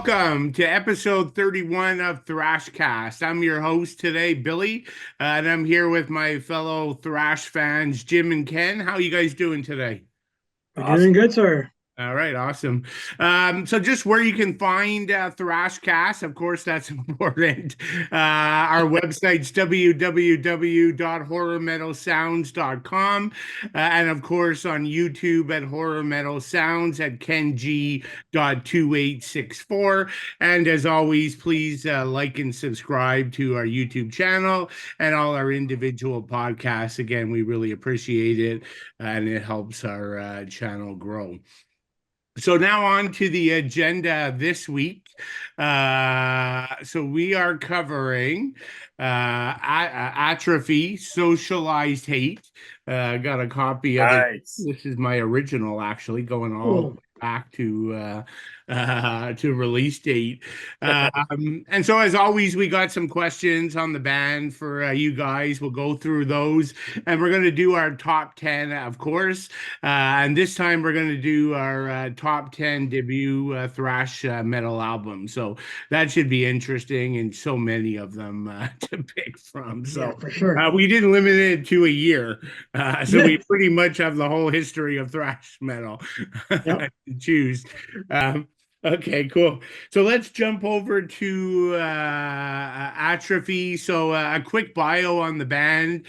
welcome to episode 31 of Thrashcast. I'm your host today, Billy, and I'm here with my fellow Thrash fans, Jim and Ken. How you guys doing today? We're doing good, sir. All right, awesome. So just where you can find Thrashcast, of course, that's important. Our website's www.horrormetalsounds.com. And of course, on YouTube at Horror Metal Sounds at keng.2864. And as always, please like and subscribe to our YouTube channel and all our individual podcasts. Again, we really appreciate it, and it helps our channel grow. So now on to the agenda this week. So we are covering Atrophy, Socialized Hate. Got a copy of it. Nice. This is my original, actually, going all the Cool. way back to release date. And so as always, we got some questions on the band for you guys. We'll go through those, and we're going to do our top 10, of course. And this time we're going to do our top 10 debut thrash metal albums. So that should be interesting, and so many of them to pick from. So Yeah, for sure. we didn't limit it to a year. So we pretty much have the whole history of thrash metal Yep. to choose. Okay, cool. So let's jump over to Atrophy. So a quick bio on the band.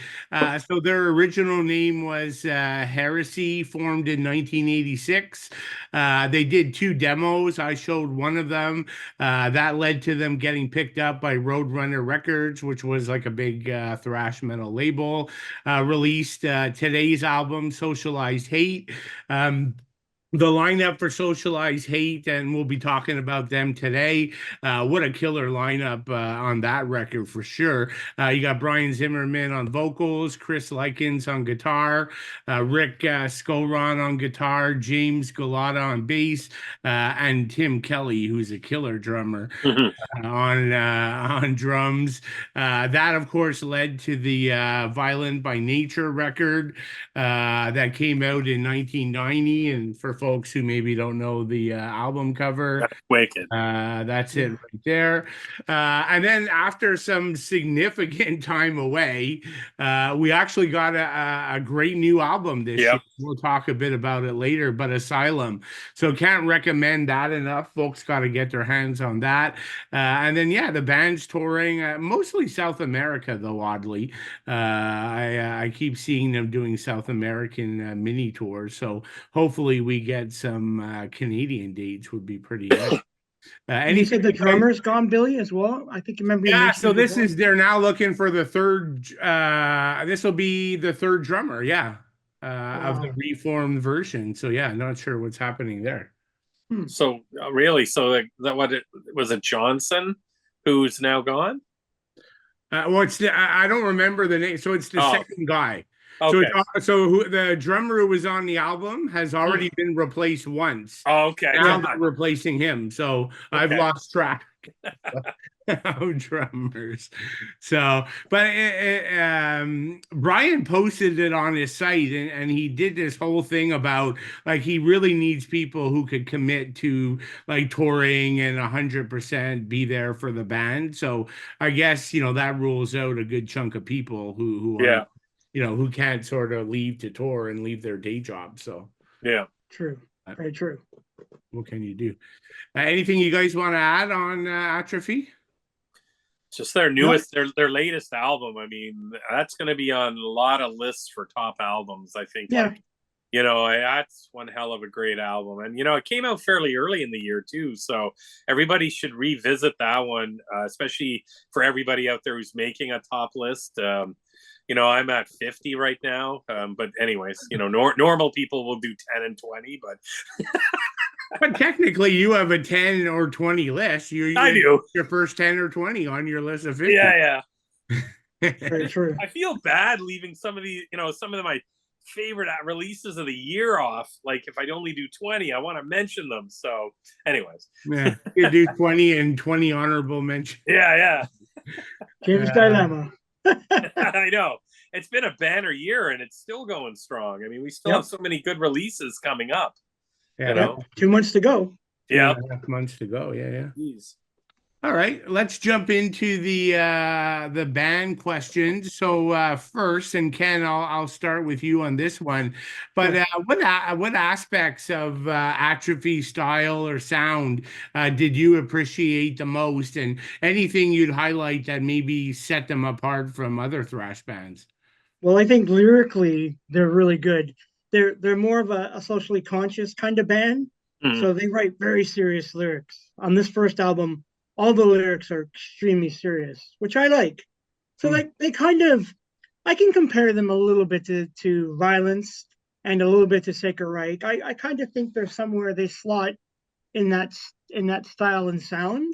So their original name was Heresy, formed in 1986. They did two demos. I showed one of them. That led to them getting picked up by Roadrunner Records, which was like a big thrash metal label. Released today's album, Socialized Hate. The lineup for Socialized Hate, and we'll be talking about them today. What a killer lineup on that record for sure. You got Brian Zimmerman on vocals, Chris Likens on guitar, Rick Skoron on guitar, James Galata on bass, and Tim Kelly, who's a killer drummer, on drums. That, of course, led to the Violent by Nature record that came out in 1990. And for folks who maybe don't know the album cover, That's wicked. that's it right there. And then after some significant time away, we actually got a great new album this year. We'll talk a bit about it later, but Asylum. So can't recommend that enough. Folks got to get their hands on that. And then, yeah, the band's touring, mostly South America, though, oddly. I keep seeing them doing South American mini tours. So hopefully we get some Canadian dates, would be pretty good. And you said the drummer's gone, Billy, as well. I think you remember. Yeah, so this is, they're now looking for the third. This will be the third drummer, yeah, of the reformed version. So yeah, not sure what's happening there. So really, so that what it was, it Johnson, who's now gone. Well, it's I don't remember the name. So it's the second guy. Okay. So the drummer who was on the album has already been replaced once. Oh, okay. Now they're replacing him. So I've lost track of drummers. So, but Brian posted it on his site, and he did this whole thing about like he really needs people who could commit to like touring and 100% be there for the band. So I guess that rules out a good chunk of people who are, who can't sort of leave to tour and leave their day job. So yeah, true, very true. What can you do? Anything you guys want to add on Atrophy? Just their newest, their latest album. I mean, that's going to be on a lot of lists for top albums, I think. Yeah. Like, that's one hell of a great album. And, it came out fairly early in the year, too. So everybody should revisit that one, especially for everybody out there who's making a top list. I'm at 50 right now. But anyways, normal people will do 10 and 20, but but technically you have a 10 or 20 list. I do. Your first 10 or 20 on your list of 50. Yeah. Very true. I feel bad leaving some of my favorite releases of the year off. Like if I'd only do 20, I want to mention them. So anyways. Yeah, you do 20 and 20 honorable mentions. Yeah. James Dilemma. I know. It's been a banner year and it's still going strong. I mean, we still have so many good releases coming up. Yeah, 2 months to go. Two Yeah. and a half months to go. Yeah, yeah. Jeez. All right, let's jump into the band questions. So first, and Ken, I'll start with you on this one. But Sure. what aspects of Atrophy style or sound did you appreciate the most, and anything you'd highlight that maybe set them apart from other thrash bands? Well, I think lyrically they're really good. They're more of a socially conscious kind of band, Mhm. so they write very serious lyrics. On this first album, all the lyrics are extremely serious, which I like. So Hmm. they kind of I can compare them a little bit to Violence and a little bit to Sacred Reich. I kind of think they're somewhere they slot in that style and sound.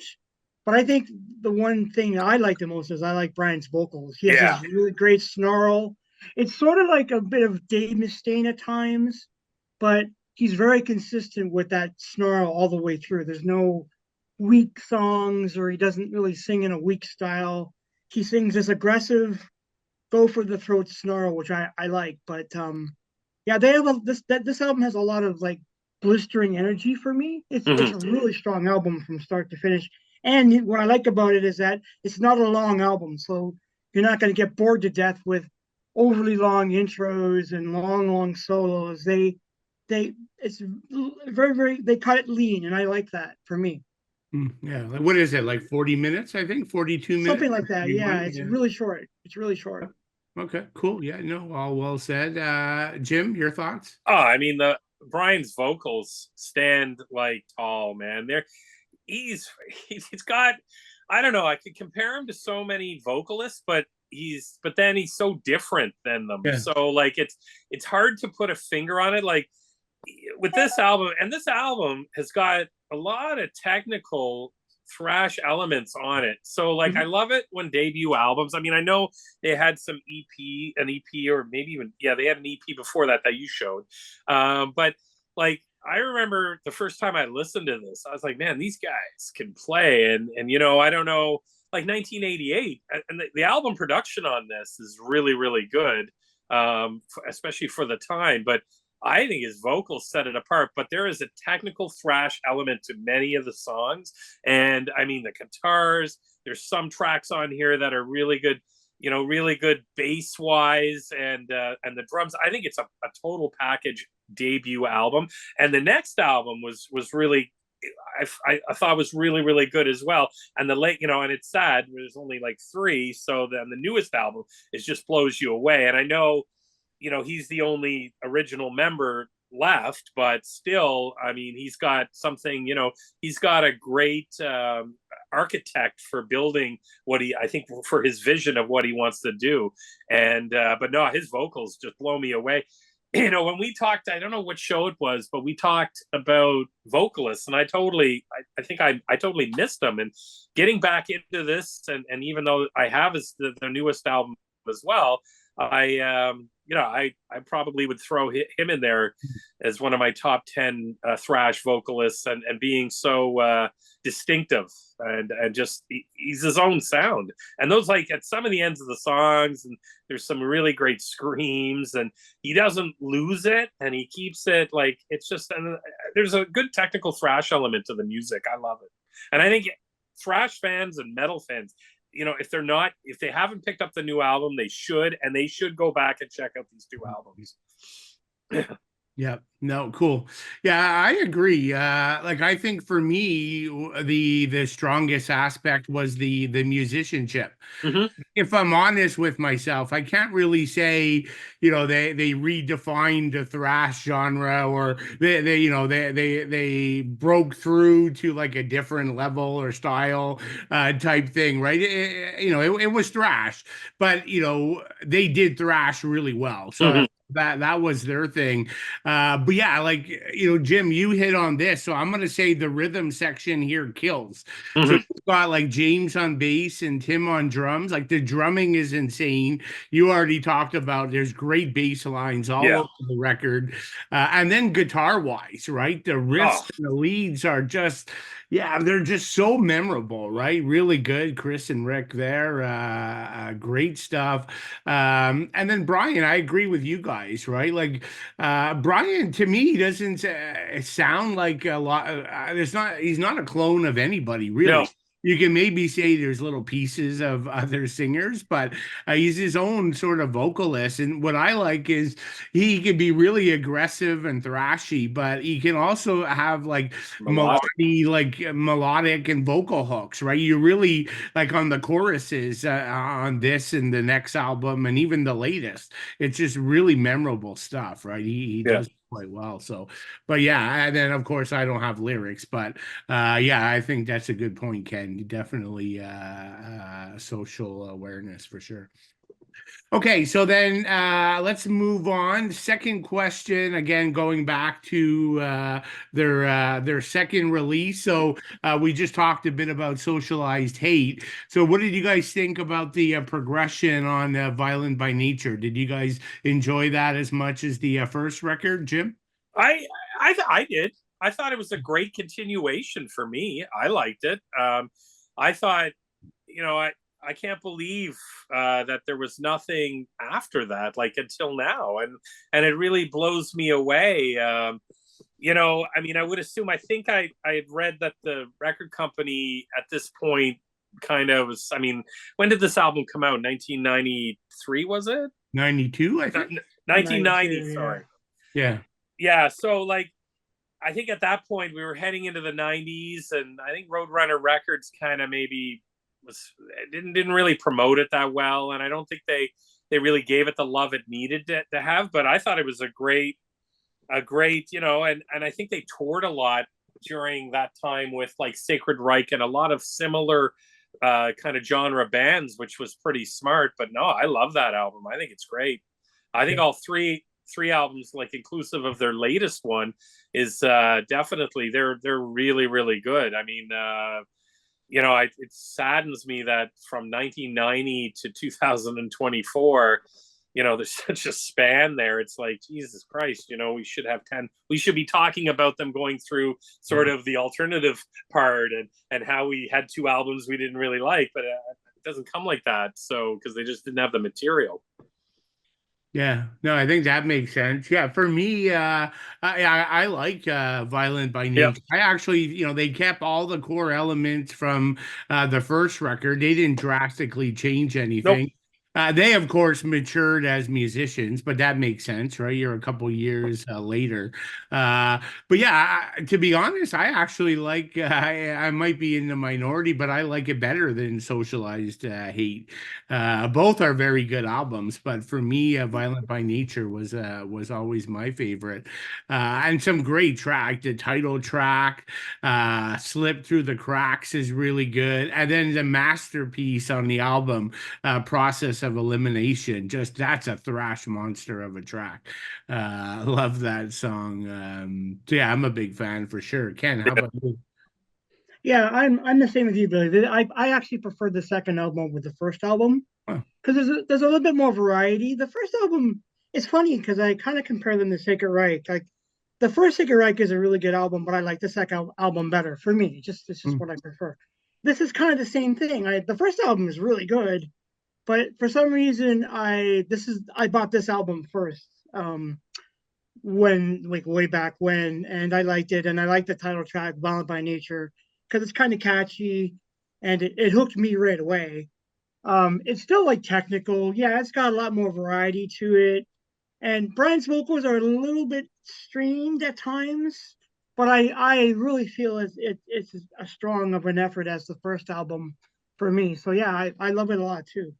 But I think the one thing I like the most is I like Brian's vocals. He has Yeah. this really great snarl. It's sort of like a bit of Dave Mustaine at times, but he's very consistent with that snarl all the way through. There's no weak songs, or he doesn't really sing in a weak style. He sings this aggressive, go for the throat snarl, which I like. But yeah, they have this album has a lot of like blistering energy for me. It's Mhm. a really strong album from start to finish. And what I like about it is that it's not a long album, so you're not going to get bored to death with overly long intros and long solos. They it's very they cut it lean, and I like that for me. Yeah, like what is it? Like 40 minutes, I think, 42 minutes, Something like that. Yeah, 41. it's Yeah. really short. It's really short. Okay, cool. Yeah, no, all well said. Jim, your thoughts? Oh, I mean the Brian's vocals stand like tall, man. He's he's got, I don't know, I could compare him to so many vocalists, but then he's so different than them. Yeah. So like it's hard to put a finger on it. Like with this album, and this album has got a lot of technical thrash elements on it. So like I Mhm. love it when debut albums. I mean, I know they had an EP, or maybe even they had an EP before that you showed. But like I remember the first time I listened to this, I was like, man, these guys can play. And I don't know, like 1988, and the album production on this is really, really good, especially for the time. But I think his vocals set it apart, but there is a technical thrash element to many of the songs. And I mean, the guitars, there's some tracks on here that are really good, really good bass wise, and the drums. I think it's a total package debut album. And the next album was really, I thought was really, really good as well. And the late, and it's sad, there's only like three. So then the newest album is just blows you away. And I know, he's the only original member left, but still, I mean, he's got something, he's got a great architect for building I think for his vision of what he wants to do. And, but no, his vocals just blow me away. When we talked, I don't know what show it was, but we talked about vocalists, and I think I totally missed them. And getting back into this, and even though I have the newest album as well, I probably would throw him in there as one of my top 10 thrash vocalists, and being so distinctive, and just he's his own sound. And those, like, at some of the ends of the songs, and there's some really great screams, and he doesn't lose it, and he keeps it like it's just, and there's a good technical thrash element to the music. I love it. And I think thrash fans and metal fans, if they haven't picked up the new album, they should, and they should go back and check out these two albums. Yeah, no, cool. Yeah, I agree. Like I think for me, the strongest aspect was the musicianship. Mm-hmm. If I'm honest with myself, I can't really say, they redefined the thrash genre, or they broke through to like a different level or style type thing, right? It was thrash, but they did thrash really well. So Mm-hmm. that was their thing. But yeah, like Jim, you hit on this, so I'm gonna say the rhythm section here kills. So Mm-hmm. you've got like James on bass and Tim on drums. Like the drumming is insane. You already talked about there's great bass lines all Yeah. over the record, and then guitar wise, right? The Oh. riffs and the leads are just Yeah, they're just so memorable, right? Really good, Chris and Rick there. Great stuff. And then Brian, I agree with you guys, right? Like Brian, to me, doesn't sound like a lot. There's not. He's not a clone of anybody, No, really. You can maybe say there's little pieces of other singers, but he's his own sort of vocalist. And what I like is he can be really aggressive and thrashy, but he can also have like melodic. melodic and vocal hooks, right? You really like on the choruses on this and the next album and even the latest. It's just really memorable stuff, right? He Yeah. does quite well. So, but yeah, and then of course I don't have lyrics, but yeah, I think that's a good point, Ken. Definitely social awareness for sure. Okay, so then let's move on. Second question, again, going back to their second release. So we just talked a bit about Socialized Hate. So what did you guys think about the progression on Violent by Nature? Did you guys enjoy that as much as the first record, Jim? I I did. I thought it was a great continuation for me. I liked it. I thought, you know, I can't believe that there was nothing after that, like until now, and it really blows me away. You know, I mean, I would assume. I think I had read that the record company at this point kind of was. I mean, when did this album come out? 1993, was it? 92, I think. 1990. 92, yeah. Sorry. Yeah. Yeah. So like I think at that point we were heading into the 90s, and I think Roadrunner Records kind of maybe was didn't really promote it that well, and I don't think they really gave it the love it needed to have. But I thought it was a great, you know, and I think they toured a lot during that time with like Sacred Reich and a lot of similar kind of genre bands, which was pretty smart. But no, I love that album. I think it's great. I think all three albums, like inclusive of their latest one, is definitely they're really good. I mean, you know, it saddens me that from 1990 to 2024, you know, there's such a span there. It's like, Jesus Christ, you know, we should have 10. We should be talking about them going through sort of the alternative part and how we had two albums we didn't really like, but it doesn't come like that. So because they just didn't have the material. Yeah, no, I think that makes sense. Yeah, for me, I like Violent by Yep. Nature. I actually, they kept all the core elements from the first record. They didn't drastically change Nope. anything. They, of course, matured as musicians, but that makes sense, right? You're a couple years later. Uh, but yeah, to be honest, I actually like, I might be in the minority, but I like it better than Socialized Hate. Both are very good albums, but for me, Violent by Nature was always my favorite. And some great track. The title track, "Slip Through the Cracks" is really good, and then the masterpiece on the album, "Process of Elimination." Just that's a thrash monster of a track. Love that song. So yeah, I'm a big fan for sure. Ken, how about you? Yeah, I'm the same with you, Billy. I actually prefer the second album with the first album Huh. because there's a little bit more variety. The first album is funny because I kind of compare them to Sacred Reich. Like the first Sacred Reich is a really good album, but I like the second album better for me. It's just Mm. what I prefer. This is kind of the same thing. The first album is really good, but for some reason I bought this album first. When like way back when, and I liked it, and I liked the title track "Violent by Nature" because it's kind of catchy, and it hooked me right away. It's still like technical, yeah. It's got a lot more variety to it, and Brian's vocals are a little bit strained at times, but I really feel it's as strong of an effort as the first album for me. So yeah, I love it a lot too.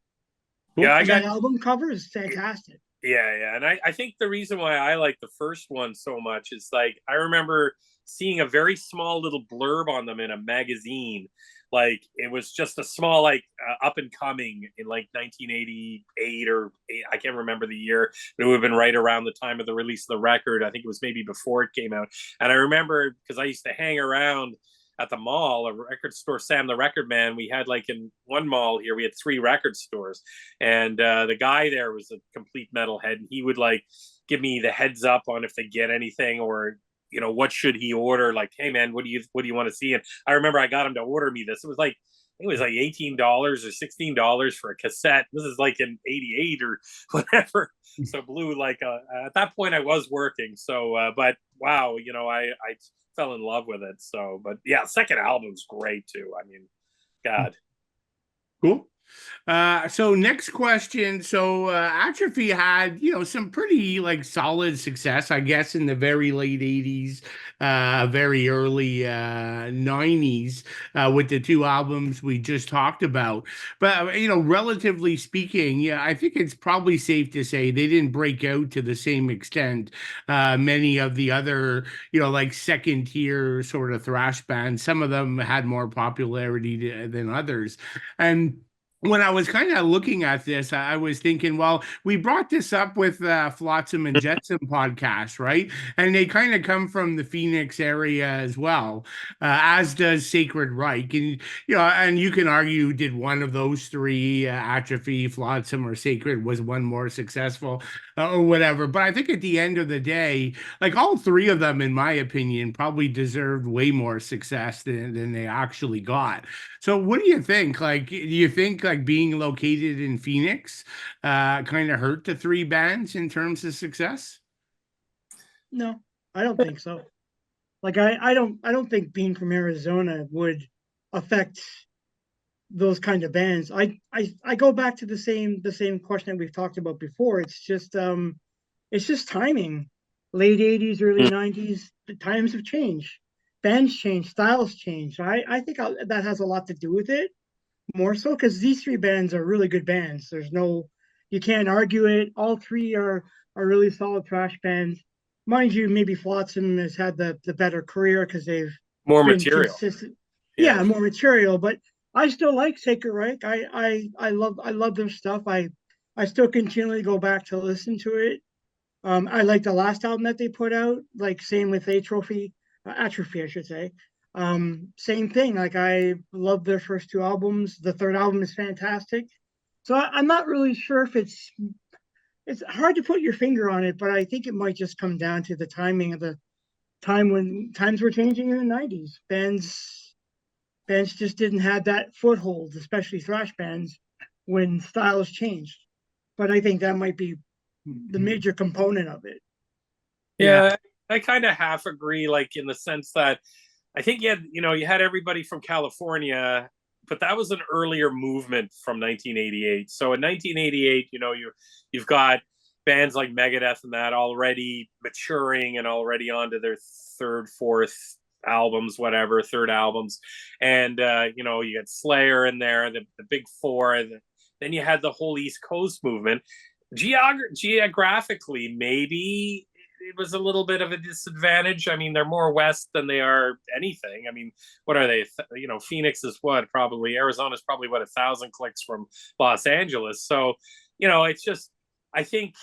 Yeah, Cool. I And got that album cover is fantastic. yeah, and I think the reason why I like the first one so much is like I remember seeing a very small little blurb on them in a magazine. Like it was just a small like up and coming in like 1988 or I can't remember the year, but it would have been right around the time of the release of the record. I think it was maybe before it came out. And I remember because I used to hang around at the mall, a record store, Sam the Record Man. We had like in one mall here, we had three record stores, and the guy there was a complete metalhead, and he would like give me the heads up on if they get anything, or what should he order? Like, hey man, what do you want to see? And I remember I got him to order me this. It was like $18 or $16 for a cassette. This is like in '88 or whatever. So Blue, at that point I was working. So, but wow, I fell in love with it. So, but yeah, second album's great too. I mean, God. Cool. So next question. So Atrophy had, some pretty solid success, I guess, in the very late 80s, very early 90s with the two albums we just talked about. But relatively speaking, yeah, I think it's probably safe to say they didn't break out to the same extent many of the other, second tier sort of thrash bands. Some of them had more popularity than others. And when I was kind of looking at this, I was thinking, well, we brought this up with Flotsam and Jetsam podcast, right? And they kind of come from the Phoenix area as well, as does Sacred Reich. And and you can argue, did one of those three, Atrophy, Flotsam, or Sacred, was one more successful, or whatever? But I think at the end of the day, all three of them, in my opinion, probably deserved way more success than they actually got. So what do you think? Do you think being located in Phoenix kind of hurt the three bands in terms of success? No, I don't think so. I don't think being from Arizona would affect those kind of bands. I go back to the same question that we've talked about before. It's just timing. Late 80s, early 90s, the times have changed. Bands change, styles change. I think that has a lot to do with it, more so because these three bands are really good bands. You can't argue it. All three are really solid thrash bands. Mind you, maybe Flotsam has had the better career because they've More been material. consistent. Yeah. Yeah, more material. But I still like Sacred Reich. I love their stuff. I still continually go back to listen to it. I like the last album that they put out. Like same with Atrophy, I should say. Same thing. Like I love their first two albums. The third album is fantastic. So I'm not really sure if it's hard to put your finger on it, but I think it might just come down to the timing of the time when times were changing in the '90s. Bands just didn't have that foothold, especially thrash bands, when styles changed. But I think that might be the major component of it. Yeah, I kind of half agree, in the sense that I think you had everybody from California, but that was an earlier movement from 1988. So in 1988, you've got bands like Megadeth and that already maturing and already onto their third, fourth albums, whatever, third albums, and you got Slayer in there, the big four. Then you had the whole East Coast movement. Geographically, maybe it was a little bit of a disadvantage. I mean, they're more west than they are anything. I mean, what are they? Phoenix is probably Arizona's probably 1,000 clicks from Los Angeles. So, it's just I think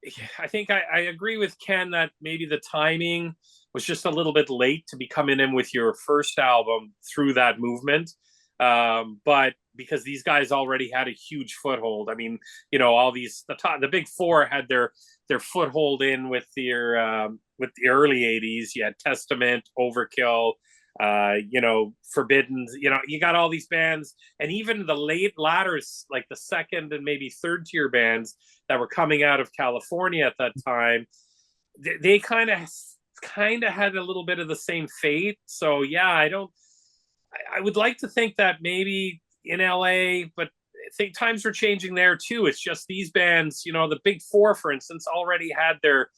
I agree with Ken that maybe the timing was just a little bit late to be coming in with your first album through that movement. But because these guys already had a huge foothold. I mean, all the big four had their foothold in with the early '80s. You had Testament, Overkill, Forbidden. You got all these bands, and even the latter, like the second and maybe third tier bands that were coming out of California at that time. They kind of had a little bit of the same fate. So yeah, I would like to think that maybe in LA, but I think times are changing there too. It's just these bands, the big four, for instance, already had their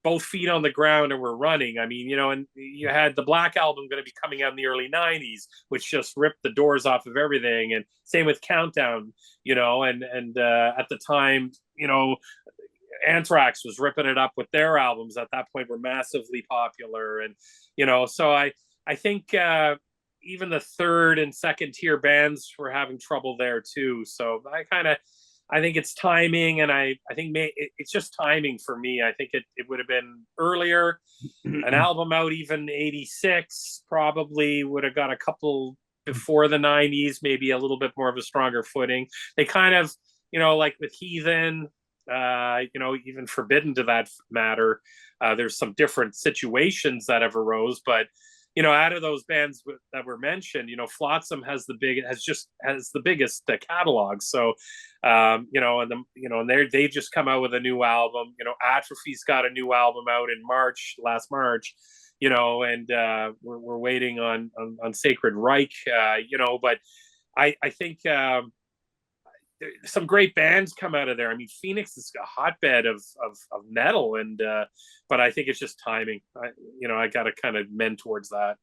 both feet on the ground and were running. I mean, and you had the Black Album going to be coming out in the early '90s, which just ripped the doors off of everything. And same with Countdown, and at the time, Anthrax was ripping it up with their albums at that point were massively popular. And, so I think even the third and second tier bands were having trouble there too. So I think it's timing, and I think it's just timing for me. I think it would have been earlier. An album out even '86 probably would have got a couple before the '90s, maybe a little bit more of a stronger footing. They kind of, like with Heathen, even forbidden to that matter. There's some different situations that have arose, but out of those bands that were mentioned, Flotsam has the biggest catalog. So, and they just come out with a new album. Atrophy's got a new album out in last March. And we're waiting on Sacred Reich. But I think some great bands come out of there. I mean, Phoenix is a hotbed of metal, and but I think it's just timing. I got to kind of mend towards that.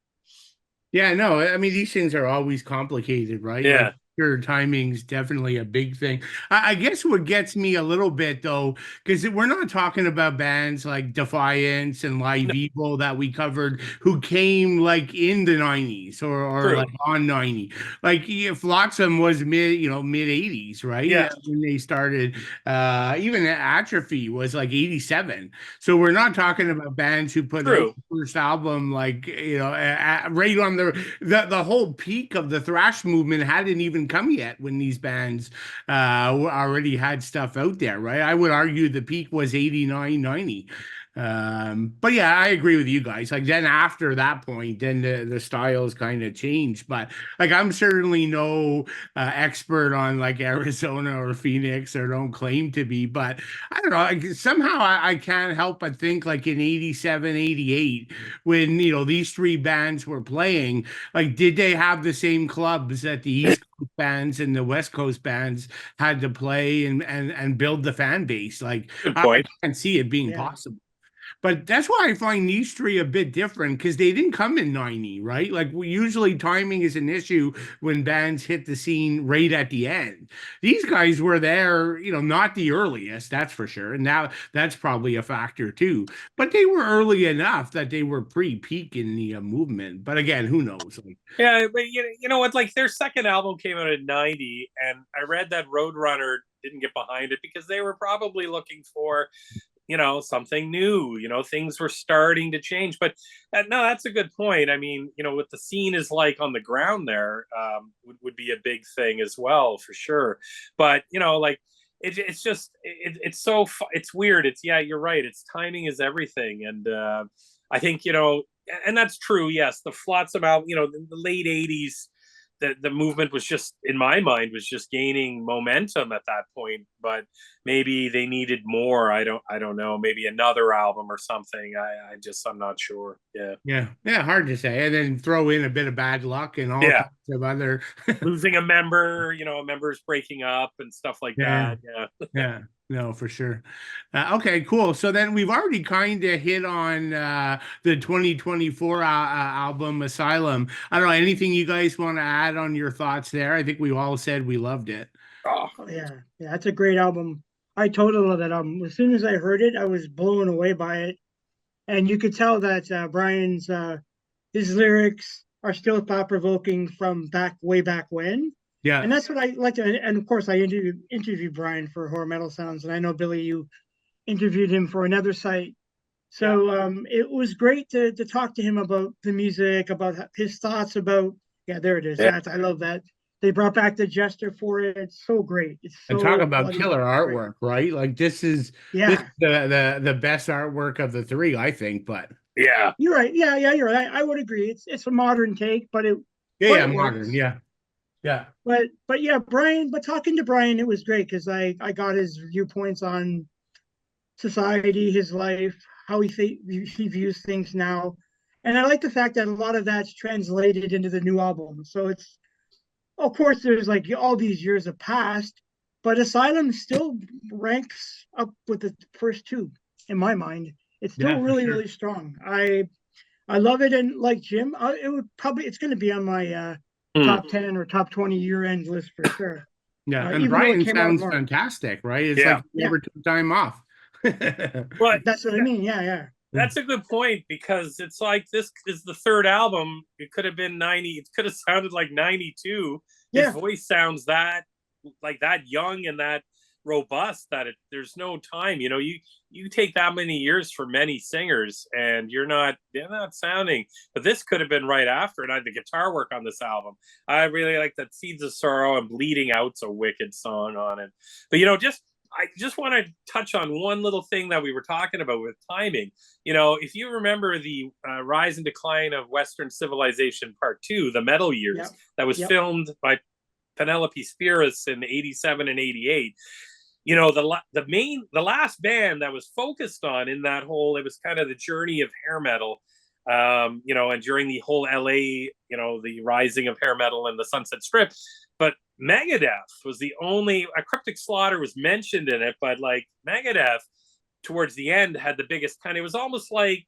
Yeah, no, I mean, these things are always complicated, right? Yeah. Like, sure, timing's definitely a big thing. I guess what gets me a little bit though, because we're not talking about bands like Defiance and Live No, Evil that we covered who came like in the 90s or true. like on 90. Like Flotsam was mid 80s, right? Yeah. When they started. Even Atrophy was like 87. So we're not talking about bands who put out True. the first album like, right on the whole peak of the thrash movement hadn't even come yet when these bands already had stuff out there, right? I would argue the peak was 89, 90. But yeah, I agree with you guys. Like then after that point, then the styles kind of changed. But like I'm certainly no expert on like Arizona or Phoenix, or don't claim to be, but I don't know. Like, somehow I can't help but think like in 87, 88, when these three bands were playing, like did they have the same clubs that the East Coast bands and the West Coast bands had to play and build the fan base? Like Good I point. can't see it being Yeah. possible. But that's why I find these three a bit different, because they didn't come in 90, right? Like usually timing is an issue when bands hit the scene right at the end. These guys were there, not the earliest, that's for sure. And now that's probably a factor too. But they were early enough that they were pre-peak in the movement. But again, who knows? Like, Yeah, but you know what? Like their second album came out in '90, and I read that Roadrunner didn't get behind it because they were probably looking for something new. Things were starting to change. But no, that's a good point. I mean, what the scene is like on the ground there would be a big thing as well, for sure. But like it's just it's weird. Yeah, you're right. It's timing is everything, and I think and that's true. Yes, the Flotsam album, the late '80s. The movement was just, in my mind, was just gaining momentum at that point, but maybe they needed more. I don't know, maybe another album or something. I'm not sure. yeah, hard to say. And then throw in a bit of bad luck and all Yeah, kinds of other losing a member, members breaking up and stuff like yeah. that. Yeah. Yeah, no, for sure. Okay, cool. So then we've already kind of hit on the 2024 album Asylum. I don't know, anything you guys want to add on your thoughts there? I think we all said we loved it. Oh, Oh, yeah, yeah, that's a great album. I totally love that album. As soon as I heard it, I was blown away by it, and you could tell that Brian's his lyrics are still thought provoking from way back when, Yeah, and that's what I like to. And of course, I interviewed Brian for Horror Metal Sounds, and I know Billy, you interviewed him for another site. So it was great to talk to him about the music, about his thoughts about. Yeah, there it is. yeah. I love that. They brought back the Jester for it. It's so great. It's and talk so about bloody killer great. artwork, right? Like this is Yeah, the best artwork of the three, I think. But Yeah. you're right. Yeah, you're right. I would agree. It's a modern take, yeah, but yeah, it modern, works. yeah, yeah, But yeah, Brian. But talking to Brian, it was great because I got his viewpoints on society, his life, how he views things now, and I like the fact that a lot of that's translated into the new album. So it's, of course, there's like all these years have passed, but Asylum still ranks up with the first two in my mind. It's still yeah, for really sure. really strong. I love it, and like Jim, it's going to be on my Hmm. top 10 or top 20 year end list for sure. Yeah, and Even though it Brian came out in sounds March. fantastic, right? It's like Yeah. he Yeah, never took time off. But that's what I mean. Yeah. that's a good point, because it's like this is the third album. It could have been 90. It could have sounded like 92. His Yeah. voice sounds that young and that robust that there's no time. You take that many years for many singers, and they're not sounding. But this could have been right after. And I had the guitar work on this album. I really like that Seeds of Sorrow and Bleeding Out's a wicked song on it. But just I just want to touch on one little thing that we were talking about with timing. You know, if you remember the rise and decline of Western civilization part 2, the metal years, Yep. that was Yep. filmed by Penelope Spheris in 87 and 88. You know, the last band that was focused on in that whole, it was kind of the journey of hair metal. You know, and during the whole LA, you know, the rising of hair metal and the Sunset Strip. But Megadeth was the only, a Cryptic Slaughter was mentioned in it, but like Megadeth towards the end had the biggest kind of, it was almost like,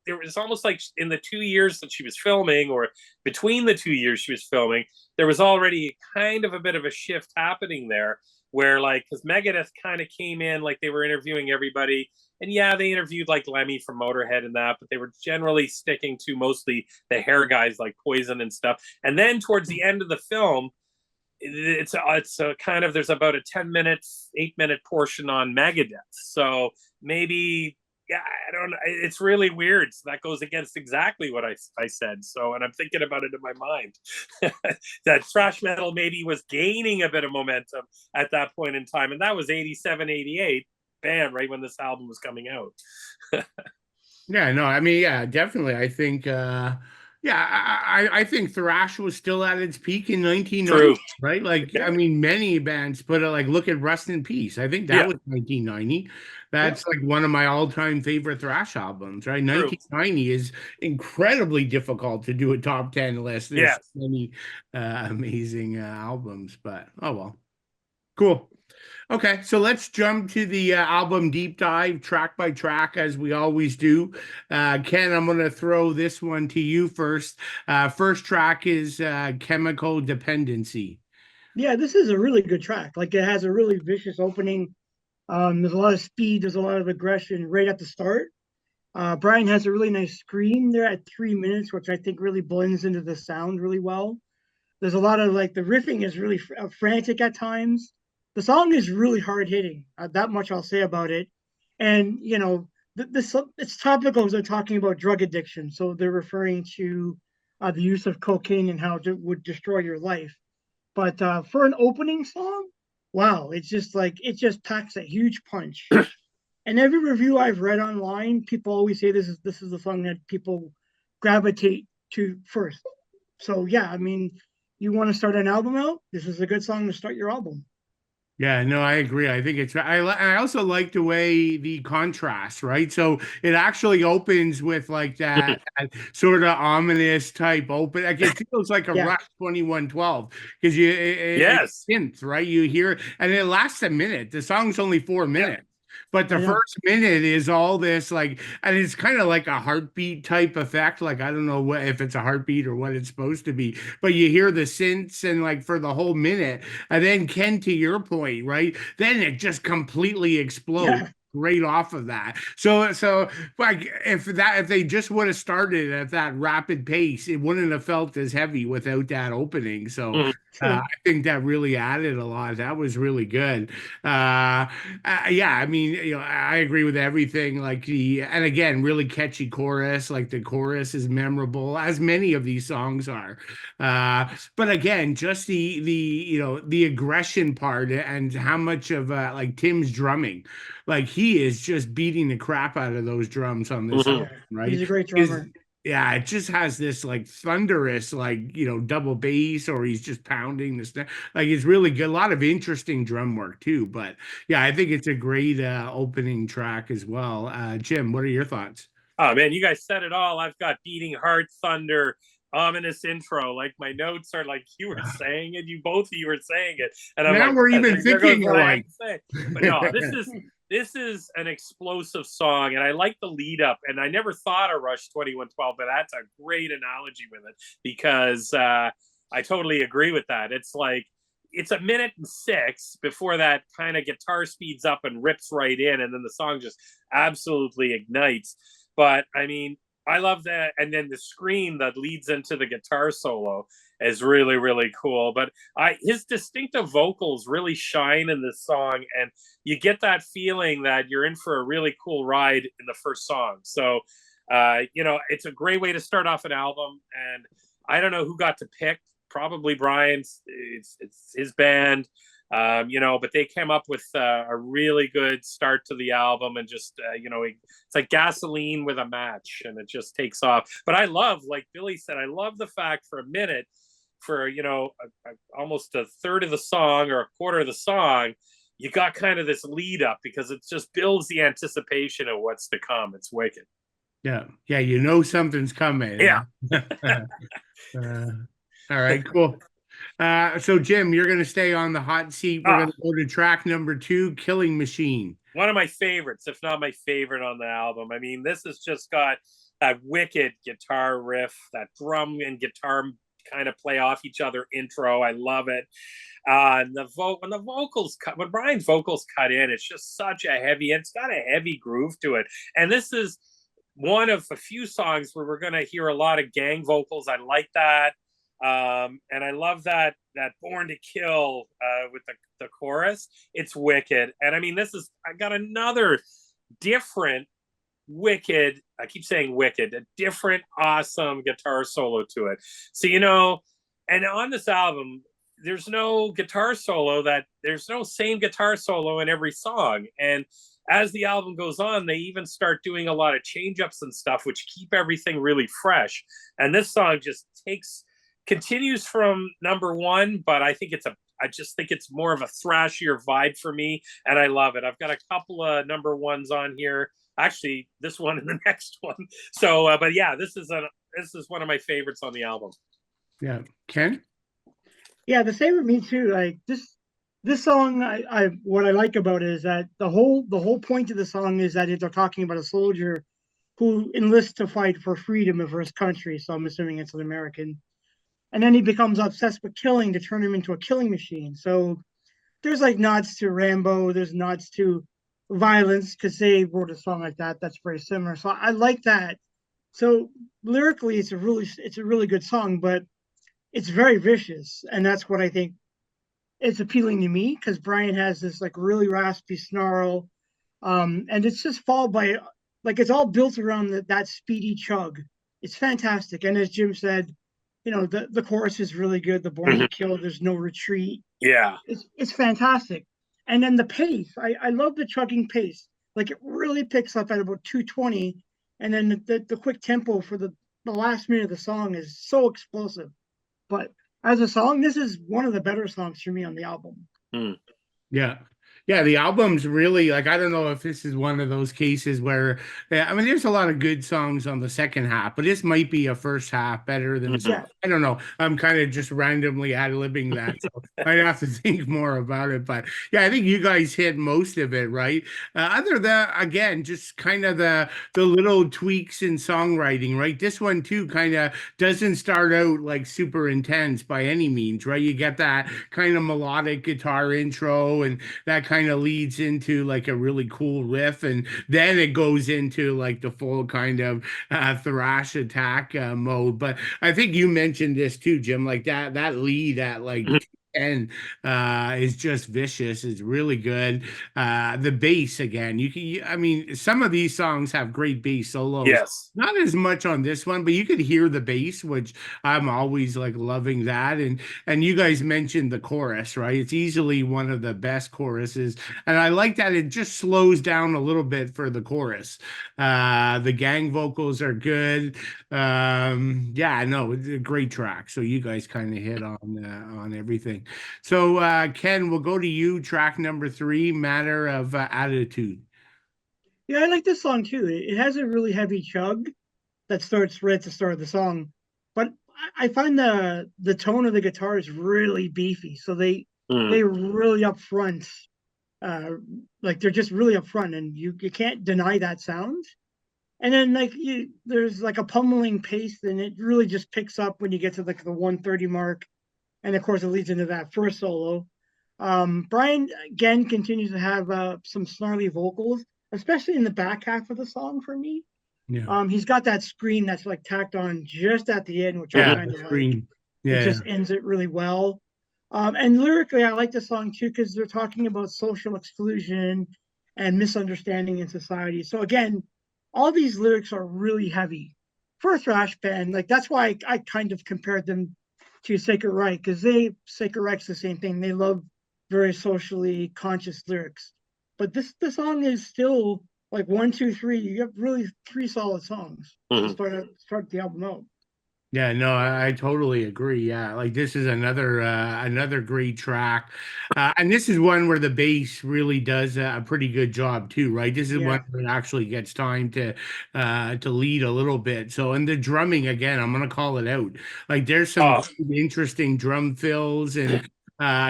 there was almost like in the 2 years that she was filming, or between the 2 years she was filming, there was already kind of a bit of a shift happening there, where like, because Megadeth kind of came in, like they were interviewing everybody, and yeah, they interviewed like Lemmy from Motorhead and that, but they were generally sticking to mostly the hair guys like Poison and stuff. And then towards the end of the film, it's a kind of, there's about a 10-minute, 8-minute portion on Megadeth. So maybe, yeah, I don't know. It's really weird. So that goes against exactly what I said. So, and I'm thinking about it in my mind that thrash metal maybe was gaining a bit of momentum at that point in time. And that was 87, 88, bam, right when this album was coming out. Yeah, no, I mean, yeah, definitely. I think, yeah, I think thrash was still at its peak in 1990, True. right? Like, I Yeah. mean, many bands put it like, look at Rust in Peace. I think that Yeah. was 1990. Yep. That's like one of my all-time favorite thrash albums, right? True. 1990 is incredibly difficult to do a top 10 list. There's so Yes. many amazing albums, but oh well. Cool. Okay, so let's jump to the album deep dive, track by track, as we always do. Ken, I'm going to throw this one to you first. First track is Chemical Dependency. Yeah, this is a really good track. Like it has a really vicious opening. There's a lot of speed, there's a lot of aggression right at the start. Brian has a really nice scream there at 3 minutes, which I think really blends into the sound really well. There's a lot of like the riffing is really frantic at times. The song is really hard hitting. That much I'll say about it. And you know, this it's topical as they're talking about drug addiction, so they're referring to the use of cocaine and how it would destroy your life. But for an opening song, wow, it's just like it just packs a huge punch. And every review I've read online, people always say this is the song that people gravitate to first. So yeah, I mean, you want to start an album out, this is a good song to start your album. Yeah, no, I agree. I think it's I also like the way the contrast, right? So it actually opens with like that sort of ominous type open. Like it feels like a Yeah, Rush 2112 because it's Yes. synth, right? You hear and it lasts a minute. The song's only 4 minutes. But I the know. first minute is all this like, and it's kind of like a heartbeat type effect. Like I don't know what if it's a heartbeat or what it's supposed to be, but you hear the synths and like for the whole minute, and then Ken, to your point, right? Then it just completely explodes Yeah, right off of that. So like if they just would have started at that rapid pace, it wouldn't have felt as heavy without that opening. So Mhm. I true. think that really added a lot. That was really good. Uh, yeah, I mean, I agree with everything. Like and again, really catchy chorus. Like the chorus is memorable, as many of these songs are. But again, just the aggression part and how much of like Tim's drumming, like he is just beating the crap out of those drums on this album, Mhm. Yeah, he's right? a great Is drummer. Yeah, it just has this like thunderous, like double bass, or he's just pounding the snare. Like it's really good. A lot of interesting drum work too. But yeah, I think it's a great opening track as well. Jim, what are your thoughts? Oh man, you guys said it all. I've got beating heart, thunder, ominous intro. Like my notes are like you were saying it. You both of you were saying it, and I'm Now like, we're even there goes thinking what I have alike. to say. But no, this is an explosive song, and I like the lead up. And I never thought of Rush 2112, but that's a great analogy with it because I totally agree with that. It's like it's a minute and 6 before that kind of guitar speeds up and rips right in, and then the song just absolutely ignites. But I mean, I love that. And then the scream that leads into the guitar solo is really, really cool. But his distinctive vocals really shine in this song. And you get that feeling that you're in for a really cool ride in the first song. So, it's a great way to start off an album. And I don't know who got to pick. Probably Brian's. It's his band. But they came up with a really good start to the album, and just it's like gasoline with a match, and it just takes off. But I love, like Billy said, I love the fact for a minute, for almost a third of the song or a quarter of the song, you got kind of this lead up, because it just builds the anticipation of what's to come. It's wicked. Yeah, something's coming. Yeah. All right, cool. So Jim, you're going to stay on the hot seat. We're going to go to track number 2, Killing Machine. One of my favorites, if not my favorite on the album. I mean, this has just got that wicked guitar riff, that drum and guitar kind of play off each other intro. I love it. And when Brian's vocals cut in, it's just it's got a heavy groove to it. And this is one of a few songs where we're going to hear a lot of gang vocals. I like that. And I love that Born to Kill with the chorus. It's wicked. And I mean, I got another different wicked, I keep saying wicked, a different awesome guitar solo to it. So, and on this album, there's no same guitar solo in every song. And as the album goes on, they even start doing a lot of change ups and stuff, which keep everything really fresh. And this song just continues from number 1, but I just think it's more of a thrashier vibe for me, and I love it. I've got a couple of number 1s on here. Actually, this one and the next one. So, but yeah, this is one of my favorites on the album. Yeah, Ken. Yeah, the same with me too. Like this song, what I like about it is that the whole point of the song is that they're talking about a soldier who enlists to fight for freedom of his country. So I'm assuming it's an American. And then he becomes obsessed with killing to turn him into a killing machine. So there's like nods to Rambo, there's nods to violence, because they wrote a song like that that's very similar. So I like that. So lyrically, it's a really good song, but it's very vicious, and that's what I think it's appealing to me, because Brian has this like really raspy snarl, and it's just followed by it's all built around that speedy chug. It's fantastic, and as Jim said, the chorus is really good. The Born to Kill, there's no retreat. Yeah, it's fantastic. And then the pace, I love the chugging pace. Like it really picks up at about 220, and then the quick tempo for the last minute of the song is so explosive. But as a song, this is one of the better songs for me on the album. Yeah. Yeah, the album's really, like, I don't know if this is one of those cases where, I mean, there's a lot of good songs on the second half, but this might be a first half better than I don't know. I'm kind of just randomly ad-libbing that, so I'd have to think more about it. But yeah, I think you guys hit most of it, right? Other than, again, just kind of the little tweaks in songwriting, right? This one too kind of doesn't start out like super intense by any means, right? You get that kind of melodic guitar intro, and that kind of leads into like a really cool riff, and then it goes into like the full kind of thrash attack mode. But I think you mentioned this too, Jim, like that lead at like 10 is just vicious. It's really good. The bass, again, I mean, some of these songs have great bass solos. Yes. Not as much on this one, but you could hear the bass, which I'm always like loving that. And you guys mentioned the chorus, right? It's easily one of the best choruses, and I like that it just slows down a little bit for the chorus. The gang vocals are good. Yeah, no, it's a great track. So you guys kind of hit on everything. So Ken, we'll go to you. Track number 3, Matter of Attitude. Yeah, I like this song too. It has a really heavy chug that starts right at the start of the song, but I find the tone of the guitar is really beefy. So they really up front, like they're just really up front, and you can't deny that sound. And then there's like a pummeling pace, and it really just picks up when you get to like the 130 mark, and of course it leads into that first solo. Brian again continues to have some snarly vocals, especially in the back half of the song for me. Yeah. He's got that scream that's like tacked on just at the end, which I kind of like. Yeah. It just ends it really well. And lyrically, I like the song too, because they're talking about social exclusion and misunderstanding in society. So again, all these lyrics are really heavy for a thrash band. Like that's why I kind of compared them to Sacred Reich, because Sacred Reich's the same thing. They love very socially conscious lyrics. But this song is still like one, two, three. You have really three solid songs to Mhm. start the album out. Yeah, no, I totally agree. Yeah, like this is another great track, and this is one where the bass really does a pretty good job too, right? This is one Yeah, where it actually gets time to lead a little bit. So, and the drumming again, I'm gonna call it out. Like there's some Oh, interesting drum fills, and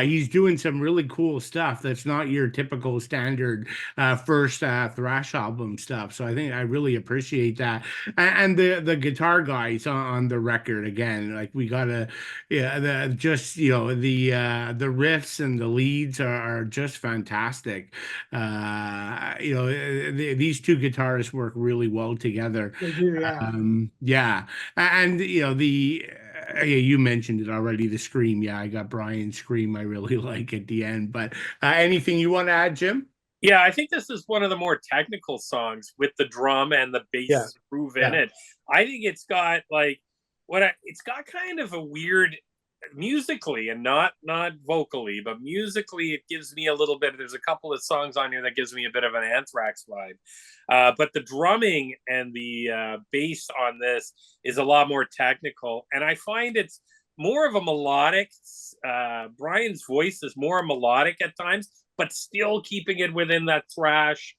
he's doing some really cool stuff that's not your typical standard first thrash album stuff. So I think I really appreciate that, and the guitar guys on the record again, like we gotta, yeah, the just the riffs and the leads are just fantastic. These two guitarists work really well together. they do. Yeah. Yeah, and yeah, you mentioned it already, the scream. Yeah, I got Brian's scream. I really like at the end. But anything you want to add, Jim? yeah, I think this is one of the more technical songs with the drum and the Yeah, bass groove in yeah. it. I think it's got like it's got kind of a weird musically and not vocally, but musically it gives me a little bit. There's a couple of songs on here that gives me a bit of an Anthrax vibe, but the drumming and the bass on this is a lot more technical, and I find it's more of a melodic. Brian's voice is more melodic at times, but still keeping it within that thrash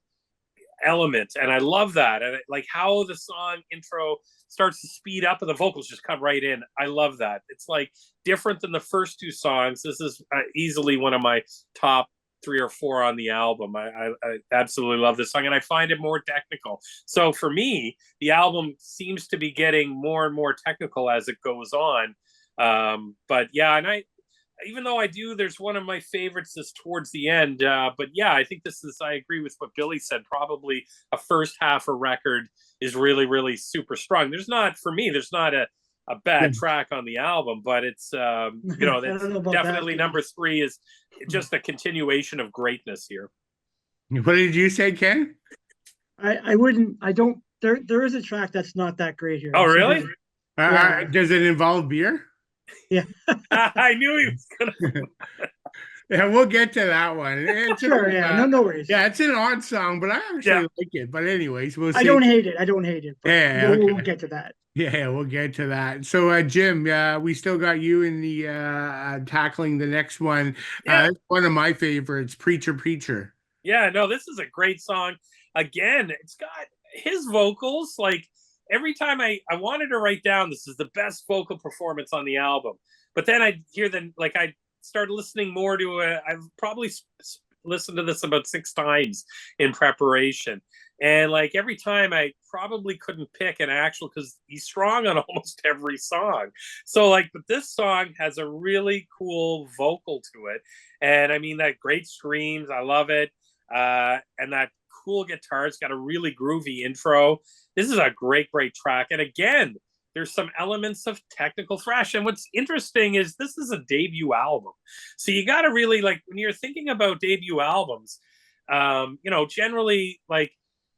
element, and I love that. And like how the song intro starts to speed up and the vocals just come right in. I love that. It's like different than the first two songs. This is easily one of my top three or four on the album. I absolutely love this song, and I find it more technical. So for me, the album seems to be getting more and more technical as it goes on. But yeah, and I even though I do, there's one of my favorites is towards the end. But yeah, I think this is, I agree with what Billy said. Probably a first half a record is really, really super strong. For me, there's not a Yeah. bad track on the album, but it's, I that's don't know about that. definitely number three is just a continuation of greatness here. What did you say, Ken? I wouldn't. I don't. There is a track that's not that great here. Oh, I'll say really? that. Yeah. Does it involve beer? Yeah. I knew he was going to. Yeah, we'll get to that one. It's Sure. Yeah. No worries. yeah, it's an odd song, but I actually Yeah. like it. But anyways, we'll I see. don't hate it. I don't hate it. But Yeah, we'll okay. get to that. Yeah, we'll get to that. So, Jim, we still got you in the tackling the next one. Yeah. It's one of my favorites, Preacher Preacher. Yeah, no, this is a great song. Again, it's got his vocals. Like every time I wanted to write down, this is the best vocal performance on the album. But then I hear I started listening more to it. I've probably listened to this about 6 times in preparation. And like every time I probably couldn't pick an actual because he's strong on almost every song. So like, but this song has a really cool vocal to it. And I mean, that great screams. I love it. And that cool guitar. It's got a really groovy intro. This is a great track. And again, there's some elements of technical thrash. And what's interesting is this is a debut album. So you got to really like when you're thinking about debut albums, generally like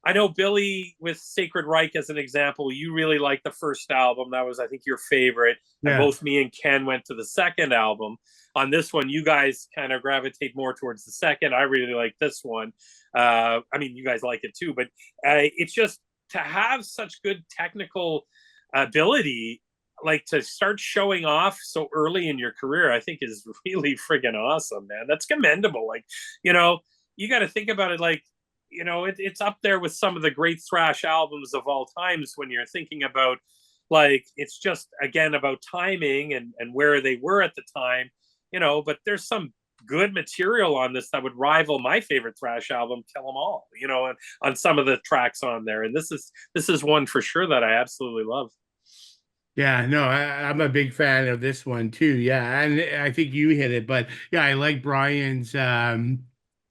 I know Billy with Sacred Reich as an example, you really liked the first album. That was, I think, your favorite. And Yeah. both me and Ken went to the second album. On this one, you guys kind of gravitate more towards the second. I really like this one. I mean, you guys like it too, but it's just to have such good technical ability, like to start showing off so early in your career, I think is really friggin' awesome, man. That's commendable. Like, you got to think about it like, it's up there with some of the great thrash albums of all times when you're thinking about like it's just again about timing and where they were at the time, but there's some good material on this that would rival my favorite thrash album, Kill 'Em All, and on some of the tracks on there. And this is one for sure that I absolutely love. Yeah, no, I'm a big fan of this one too. Yeah, and I think you hit it, but yeah, I like Brian's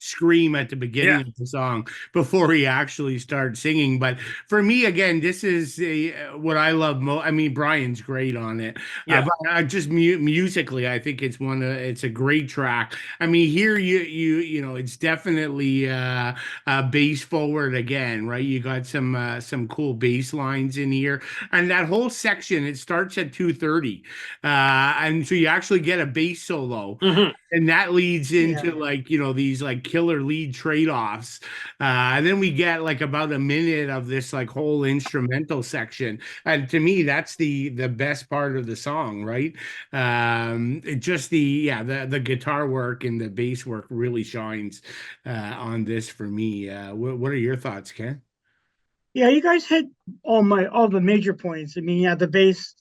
scream at the beginning Yeah. of the song before he actually starts singing. But for me, again, this is what I love most. I mean, Brian's great on it, Yeah. but just musically, I think it's a great track. I mean, here it's definitely bass forward again, right? You got some cool bass lines in here, and that whole section it starts at 2:30, and so you actually get a bass solo. Mhm. and that leads into Yeah. like, these like killer lead trade-offs. And then we get like about a minute of this like whole instrumental section. And to me, that's the best part of the song, right? It just the guitar work and the bass work really shines on this for me. What are your thoughts, Ken? Yeah, you guys hit all the major points. I mean, yeah, the bass,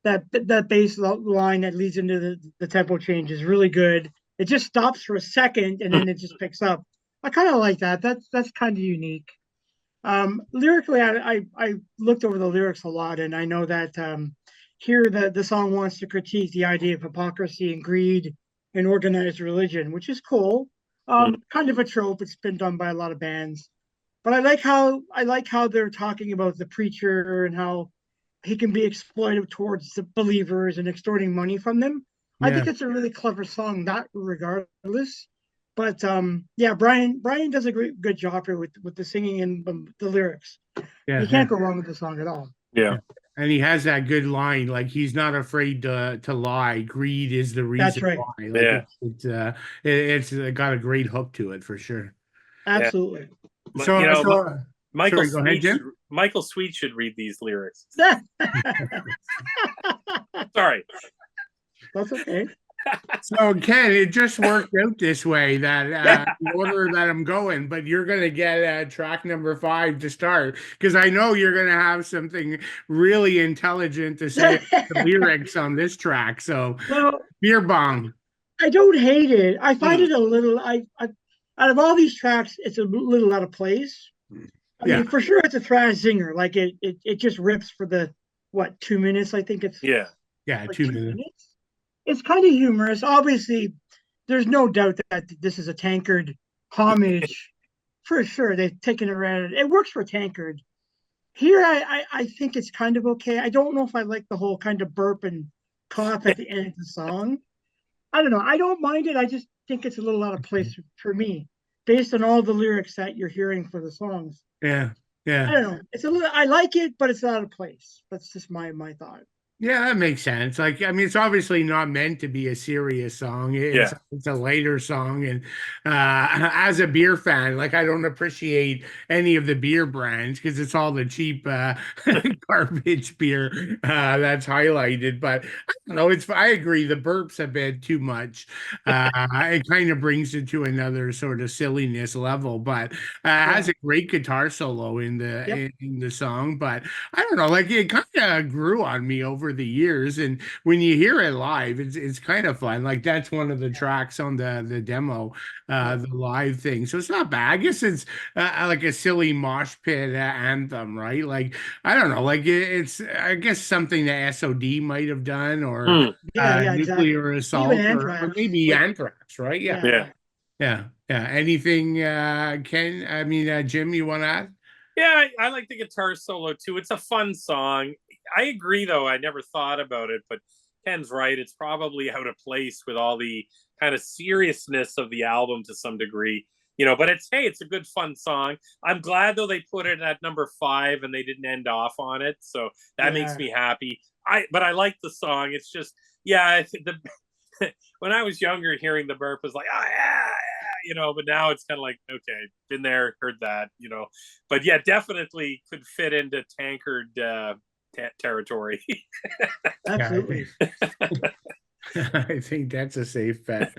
that bass line that leads into the tempo change is really good. It just stops for a second and then it just picks up. I kind of like that. That's kind of unique. Lyrically, I looked over the lyrics a lot, and I know that here the song wants to critique the idea of hypocrisy and greed and organized religion, which is cool. Kind of a trope. It's been done by a lot of bands, but I like how they're talking about the preacher and how he can be exploitive towards the believers and extorting money from them. I Yeah, think it's a really clever song, that regardless. But yeah, Brian does a good job here with the singing and the lyrics. You yeah, yeah. can't go wrong with the song at all. Yeah. Yeah. And he has that good line, like he's not afraid to lie. Greed is the That's reason right. why. Like Yeah. it's got a great hook to it for sure. Yeah. Absolutely. You So know, sorry, go ahead, Jim. Michael Sweet should read these lyrics. That's Sorry. okay. So Ken, it just worked out this way that the order that I'm going, but you're gonna get track number 5 to start because I know you're gonna have something really intelligent to say about the lyrics on this track. So Well, beer bong. I don't hate it. I find Hmm. it a little. I out of all these tracks, it's a little out of place. I Yeah, mean, for sure, it's a thrash zinger. Like it just rips for the what 2 minutes. I think it's Yeah. yeah, like 2 minutes. minutes. It's kind of humorous. Obviously, there's no doubt that this is a Tankard homage for sure. They've taken it around. It works for Tankard. Here, I think it's kind of okay. I don't know if I like the whole kind of burp and cough at the end of the song. I don't know. I don't mind it. I just think it's a little out of place for me, based on all the lyrics that you're hearing for the songs. Yeah, I yeah. don't know. It's a little. I like it, but it's out of place. That's just my thought. Yeah, that makes sense. Like, I mean, it's obviously not meant to be a serious song. It's Yeah. it's a later song, and as a beer fan, like I don't appreciate any of the beer brands because it's all the cheap garbage beer that's highlighted. But I don't know. I agree. The burps a bit too much. It kind of brings it to another sort of silliness level. But it Yeah. has a great guitar solo in Yep. in the song. But I don't know, like it kind of grew on me over the years, and when you hear it live, it's kind of fun. Like that's one of the tracks on the demo, Yep. the live thing. So it's not bad. I guess it's like a silly mosh pit anthem, right? Like I don't know, like it's I guess something that SOD might have done, or Hmm. Yeah. Yeah. Exactly. nuclear Even assault, or Anthrax. maybe Like. Anthrax, right? Yeah, Yeah. Yeah. Yeah. yeah, yeah. Anything, Ken? I mean, Jim, you want to add? Yeah, I like the guitar solo too. It's a fun song. I agree, though. I never thought about it, but Ken's right. It's probably out of place with all the kind of seriousness of the album to some degree. But it's a good fun song. I'm glad though they put it at number 5 and they didn't end off on it, so that makes Yeah. me happy. But I like the song. It's just yeah, when I was younger, hearing the burp was like, oh yeah, but now it's kind of like, okay, been there, heard that, but yeah, definitely could fit into Tankard territory. Yeah, Absolutely. I think that's a safe bet.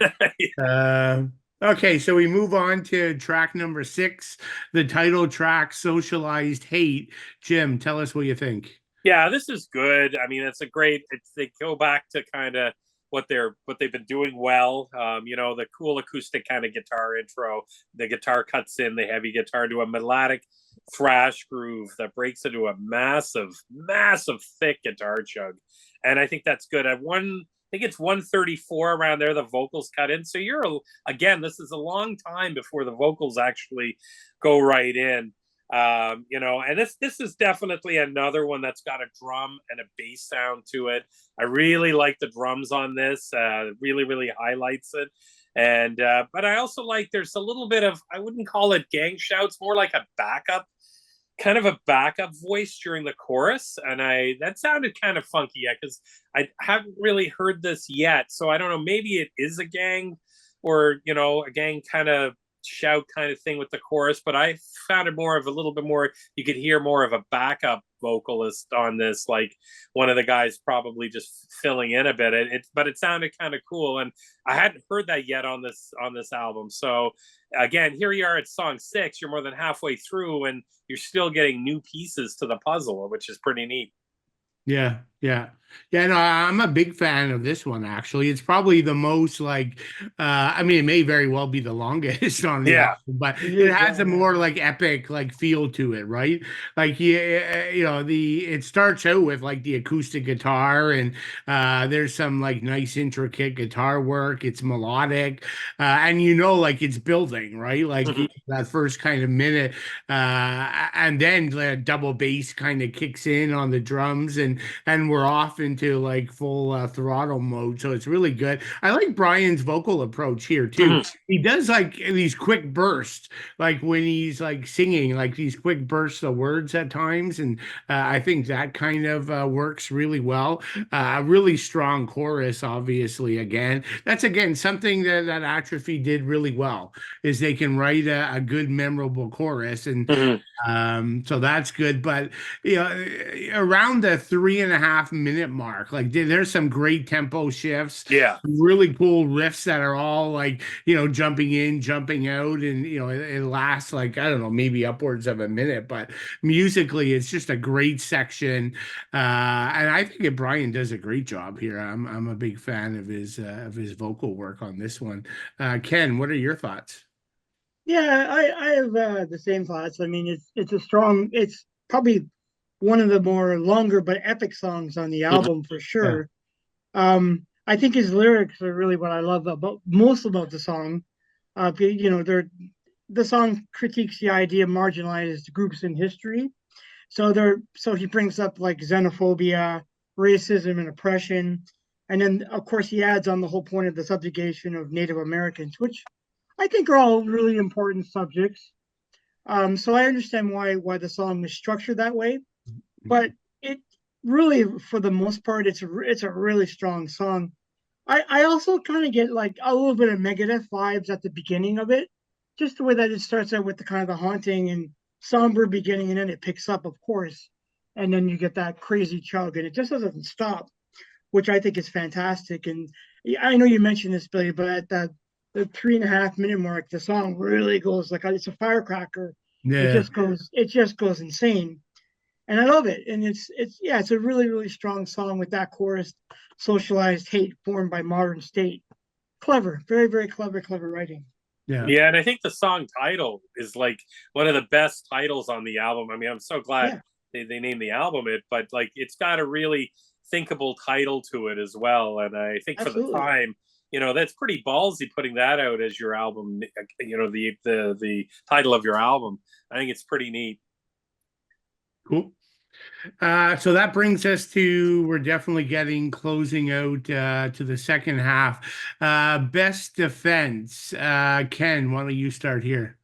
Okay, so we move on to track number 6, the title track, Socialized Hate. Jim, tell us what you think. Yeah, this is good. I mean, they go back to kind of what they've been doing well. The cool acoustic kind of guitar intro. The guitar cuts in the heavy guitar to a melodic thrash groove that breaks into a massive, massive, thick guitar chug. And I think that's good. I think it's 134 around there. The vocals cut in. So again, this is a long time before the vocals actually go right in. And this is definitely another one that's got a drum and a bass sound to it. I really like the drums on this. Really, really highlights it. And but I also like there's a little bit of, I wouldn't call it gang shouts, more like a backup voice during the chorus, and that sounded kind of funky, because I haven't really heard this yet, so I don't know, maybe it is a gang or a gang kind of shout kind of thing with the chorus, but I found it more of a little bit more, you could hear more of a backup vocalist on this, like one of the guys probably just filling in a bit. But it sounded kind of cool, and I hadn't heard that yet on this album. So again, here you are at song 6, you're more than halfway through and you're still getting new pieces to the puzzle, which is pretty neat. Yeah, yeah. Yeah, no, I'm a big fan of this one actually. It's probably the most like I mean it may very well be the longest on the Yeah. album, but It it is, has yeah. a more like epic like feel to it, right? Like the it starts out with like the acoustic guitar and there's some like nice intricate guitar work. It's melodic. And like it's building, right? Like Mhm. that first kind of minute and then the double bass kind of kicks in on the drums and we're off into like full throttle mode. So it's really good. I like Brian's vocal approach here too. Mhm. He does like these quick bursts, like when he's like singing, like these quick bursts of words at times, and I think that kind of works really well. A really strong chorus, obviously. Again, that's again something that Atrophy did really well. Is they can write a good, memorable chorus, and Mhm. so that's good. But around the 3.5 minute mark, like there's some great tempo shifts, Yeah. really cool riffs that are all like, jumping in, jumping out, and it lasts like, I don't know, maybe upwards of a minute, but musically it's just a great section. And I think that Brian does a great job here. I'm a big fan of his vocal work on this one. Ken, what are your thoughts? Yeah, I have the same thoughts. I mean, it's probably one of the more longer but epic songs on the Mhm. album for Yeah. sure. I think his lyrics are really what I love about most about the song. The song critiques the idea of marginalized groups in history. So he brings up like xenophobia, racism, and oppression, and then of course he adds on the whole point of the subjugation of Native Americans, which I think are all really important subjects. So I understand why the song is structured that way, but it really, for the most part, it's a really strong song. I also kind of get like a little bit of Megadeth vibes at the beginning of it, just the way that it starts out with the kind of the haunting and somber beginning, and then it picks up, of course, and then you get that crazy chug, and it just doesn't stop, which I think is fantastic. And I know you mentioned this, Billy, but at the 3.5 minute mark, the song really goes like it's a firecracker. Yeah. It just goes insane, and I love it. And it's a really really strong song with that chorus, socialized hate formed by modern state. Clever, very very clever writing. Yeah. Yeah, and I think the song title is like one of the best titles on the album. I mean, I'm so glad Yeah, they named the album it, but like it's got a really thinkable title to it as well. And I think for the absolutely. time, that's pretty ballsy putting that out as your album, the title of your album. I think it's pretty neat. Cool. So that brings us to, we're definitely getting closing out to the second half. Best defense. Ken, why don't you start here?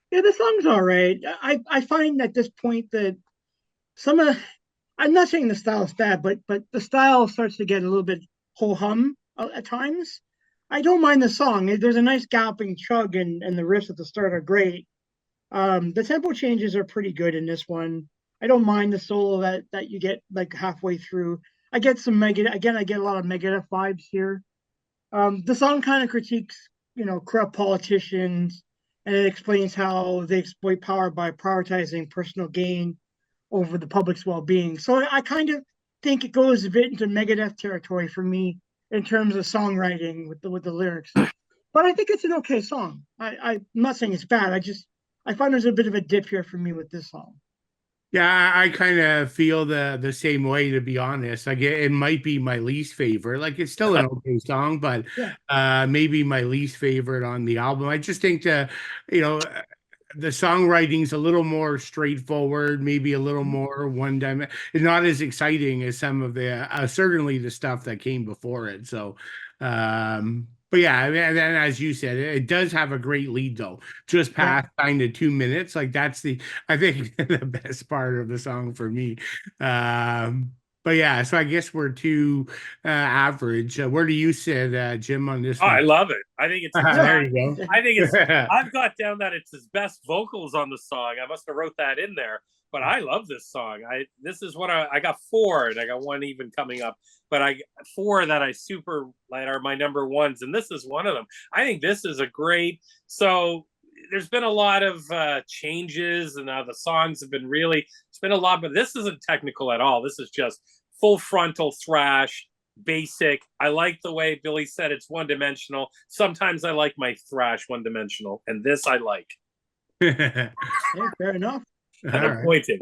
Yeah, the song's all right. I find at this point that some of I'm not saying the style is bad, but the style starts to get a little bit ho hum at times. I don't mind the song. There's a nice galloping chug, and the riffs at the start are great. The tempo changes are pretty good in this one. I don't mind the solo that you get like halfway through. I get some Megadeth again. I get a lot of Megadeth vibes here. The song kind of critiques, corrupt politicians, and it explains how they exploit power by prioritizing personal gain over the public's well-being. So I kind of think it goes a bit into Megadeth territory for me in terms of songwriting with the lyrics. But I think it's an okay song. I'm not saying it's bad. I find there's a bit of a dip here for me with this song. Yeah, I kind of feel the same way, to be honest. Like it might be my least favorite. Like it's still an okay song, but Yeah, maybe my least favorite on the album. I just think you know, the songwriting's a little more straightforward, maybe a little more one dimension. It's not as exciting as some of the certainly the stuff that came before it. So, but yeah, I mean, and then as you said, it does have a great lead though, just yeah. past kind of 2 minutes. Like that's I think the best part of the song for me. Um, But yeah, so I guess we're too average. Where do you sit, Jim, on this Oh, I one? love it. I think it's There exact. you I think it's. go. I've got down that it's his best vocals on the song. I must have wrote that in there. But I love this song. This is what I got four, and I got one even coming up. But I four that I super like are my number ones, and this is one of them. I think this is a great. So there's been a lot of changes, and the songs have been really. It's been a lot, but this isn't technical at all. This is just full frontal thrash, basic. I like the way Billy said it's one dimensional. Sometimes I like my thrash one dimensional, and this I like. Yeah, fair enough. And I'm pointing.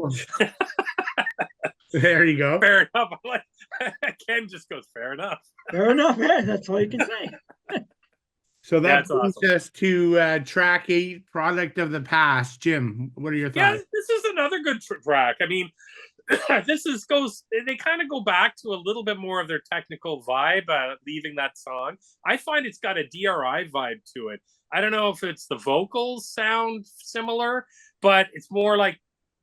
There you go. Fair enough. I like Ken just goes, fair enough. Fair enough. Yeah, that's all you can say. So that That's brings awesome. us to track 8, Product of the Past. Jim, what are your Yeah, thoughts? this is another good track. I mean, they kind of go back to a little bit more of their technical vibe, leaving that song. I find it's got a DRI vibe to it. I don't know if it's the vocals sound similar, but it's more like,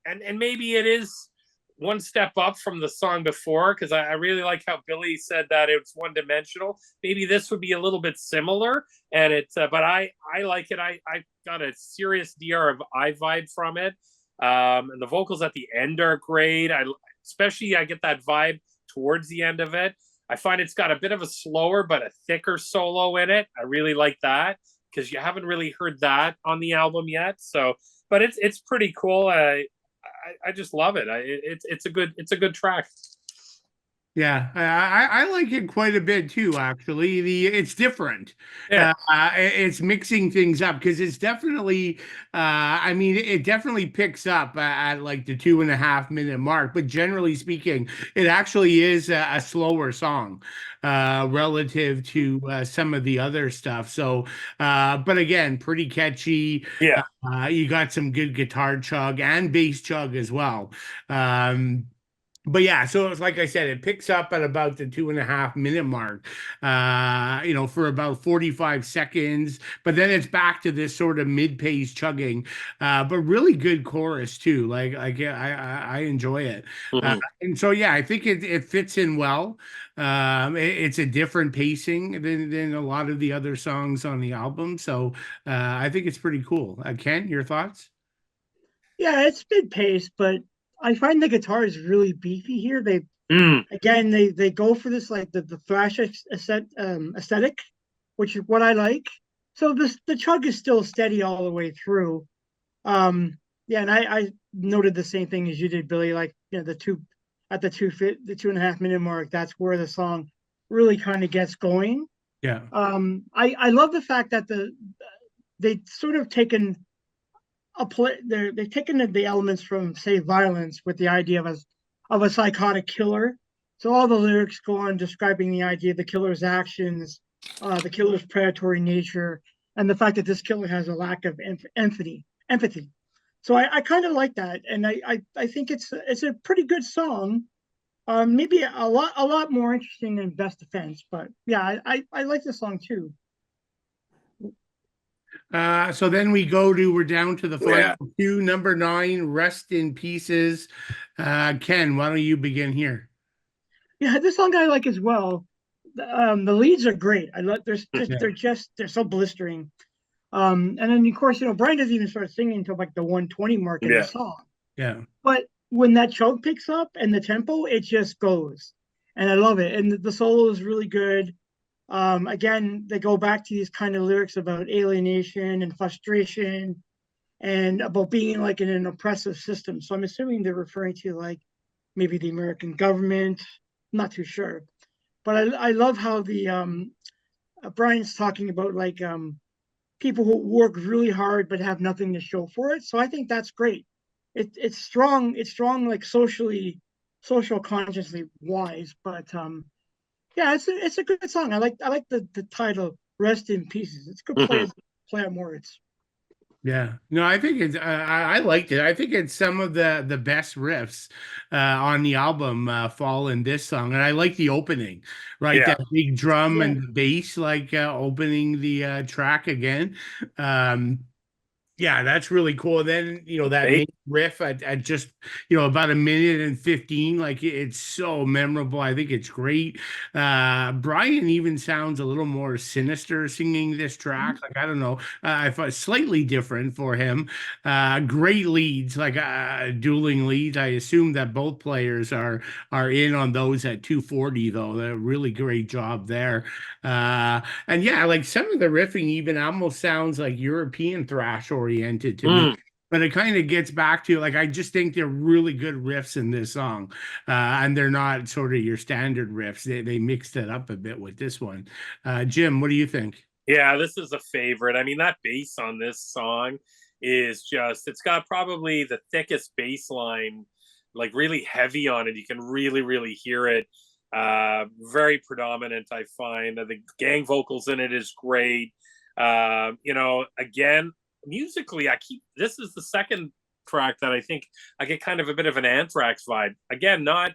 and maybe it is one step up from the song before, because I really like how Billy said that it's one dimensional. Maybe this would be a little bit similar, and it's but I like it. I got a serious DRI vibe from it. And the vocals at the end are great. Especially I get that vibe towards the end of it. I find it's got a bit of a slower but a thicker solo in it. I really like that because you haven't really heard that on the album yet. So, but it's pretty cool. I just love it. It's a good track. Yeah, I like it quite a bit too, actually. It's different. Yeah. It's mixing things up because it's definitely, I mean, it definitely picks up at like the 2.5 minute mark. But generally speaking, it actually is a slower song relative to some of the other stuff. So, but again, pretty catchy. Yeah. You got some good guitar chug and bass chug as well. But yeah, so it's like I said, it picks up at about the 2.5 minute mark, for about 45 seconds. But then it's back to this sort of mid-pace chugging, but really good chorus too. I enjoy it, Mm-hmm. and so yeah, I think it fits in well. It's a different pacing than a lot of the other songs on the album, so I think it's pretty cool. Ken, your thoughts? Yeah, it's mid pace, but I find the guitar is really beefy here. Mm. They go for this like the thrash aesthetic, which is what I like. So the chug is still steady all the way through. Yeah, and I noted the same thing as you did, Billy. Like the 2.5 minute mark, that's where the song really kind of gets going. Yeah. I love the fact that they sort of taken they've taken the elements from say violence with the idea of a psychotic killer. So all the lyrics go on describing the idea of the killer's actions, the killer's predatory nature, and the fact that this killer has a lack of empathy. So I kind of like that, and I think it's a pretty good song. Maybe a lot more interesting than Best Defense, but yeah, I like the song too. So then we're down to the final two, number 9, Rest in Pieces. Ken, why don't you begin here? Yeah, this song I like as well. The leads are great. I love they're so blistering. And then of course Brian doesn't even start singing until like the 120 mark in the song. Yeah. But when that choke picks up and the tempo, it just goes, and I love it. And the solo is really good. Again, they go back to these kind of lyrics about alienation and frustration, and about being like in an oppressive system. So I'm assuming they're referring to like maybe the American government. I'm not too sure, but I love how the Brian's talking about like people who work really hard but have nothing to show for it. So I think that's great. It's strong. It's strong, like social consciously wise. But yeah, it's a good song. I like the title, "Rest in Pieces." It's a good play on words. Yeah, no, I think I liked it. I think it's some of the best riffs on the album fall in this song, and I like the opening, right? Yeah. That big drum Yeah. and the bass, like opening the track again. Yeah, that's really cool. Then, that Hey, main riff at just, about a minute and 15, like it's so memorable. I think it's great. Brian even sounds a little more sinister singing this track. Like, I don't know. I thought slightly different for him. Great leads, like dueling leads. I assume that both players are in on those at 240 though. They're really great job there. And yeah, like some of the riffing even almost sounds like European thrash oriented to me. mm. But it kind of gets back to like I just think they're really good riffs in this song, and they're not sort of your standard riffs. They mixed it up a bit with this one. Jim, what do you think? Yeah, this is a favorite. I mean, that bass on this song is just, it's got probably the thickest bass line, like really heavy on it. You can really, really hear it. Very predominant, I find. The gang vocals in it is great. Again, musically, this is the second track that I think I get kind of a bit of an Anthrax vibe. Again, not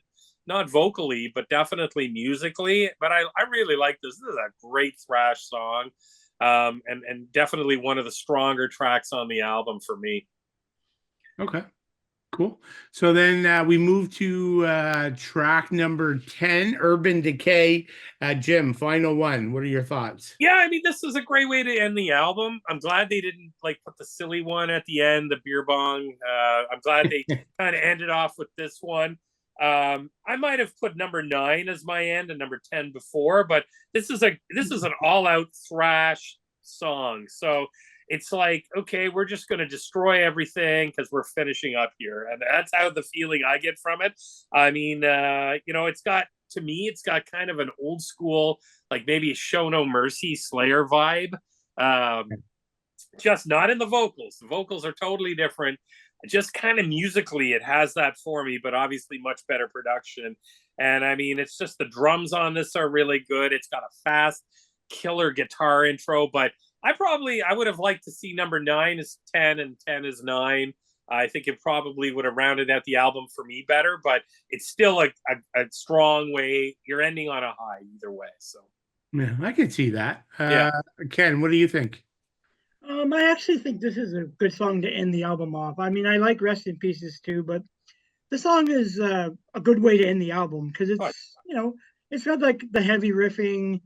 vocally, but definitely musically. But I really like this. This is a great thrash song, and definitely one of the stronger tracks on the album for me. Okay. Cool. So then we move to track number 10, Urban Decay. Jim, final one. What are your thoughts? Yeah, I mean, this is a great way to end the album. I'm glad they didn't like put the silly one at the end, the beer bong. I'm glad they kind of ended off with this one. I might have put number 9 as my end and number 10 before, but this is an all out thrash song. So it's like, okay, we're just going to destroy everything because we're finishing up here, and that's how the feeling I get from it. I mean, it's got kind of an old school, like maybe a Show No Mercy Slayer vibe. Just not in the vocals. The vocals are totally different. Just kind of musically, it has that for me, but obviously much better production. And I mean, it's just the drums on this are really good. It's got a fast, killer guitar intro, but I would have liked to see number 9 is 10 and 10 is 9. I think it probably would have rounded out the album for me better, but it's still a strong way. You're ending on a high either way. So Yeah, I can see that. yeah. Ken, what do you think? I actually think this is a good song to end the album off. I mean, I like Rest in Pieces too, but the song is a good way to end the album because But it's got like the heavy riffing.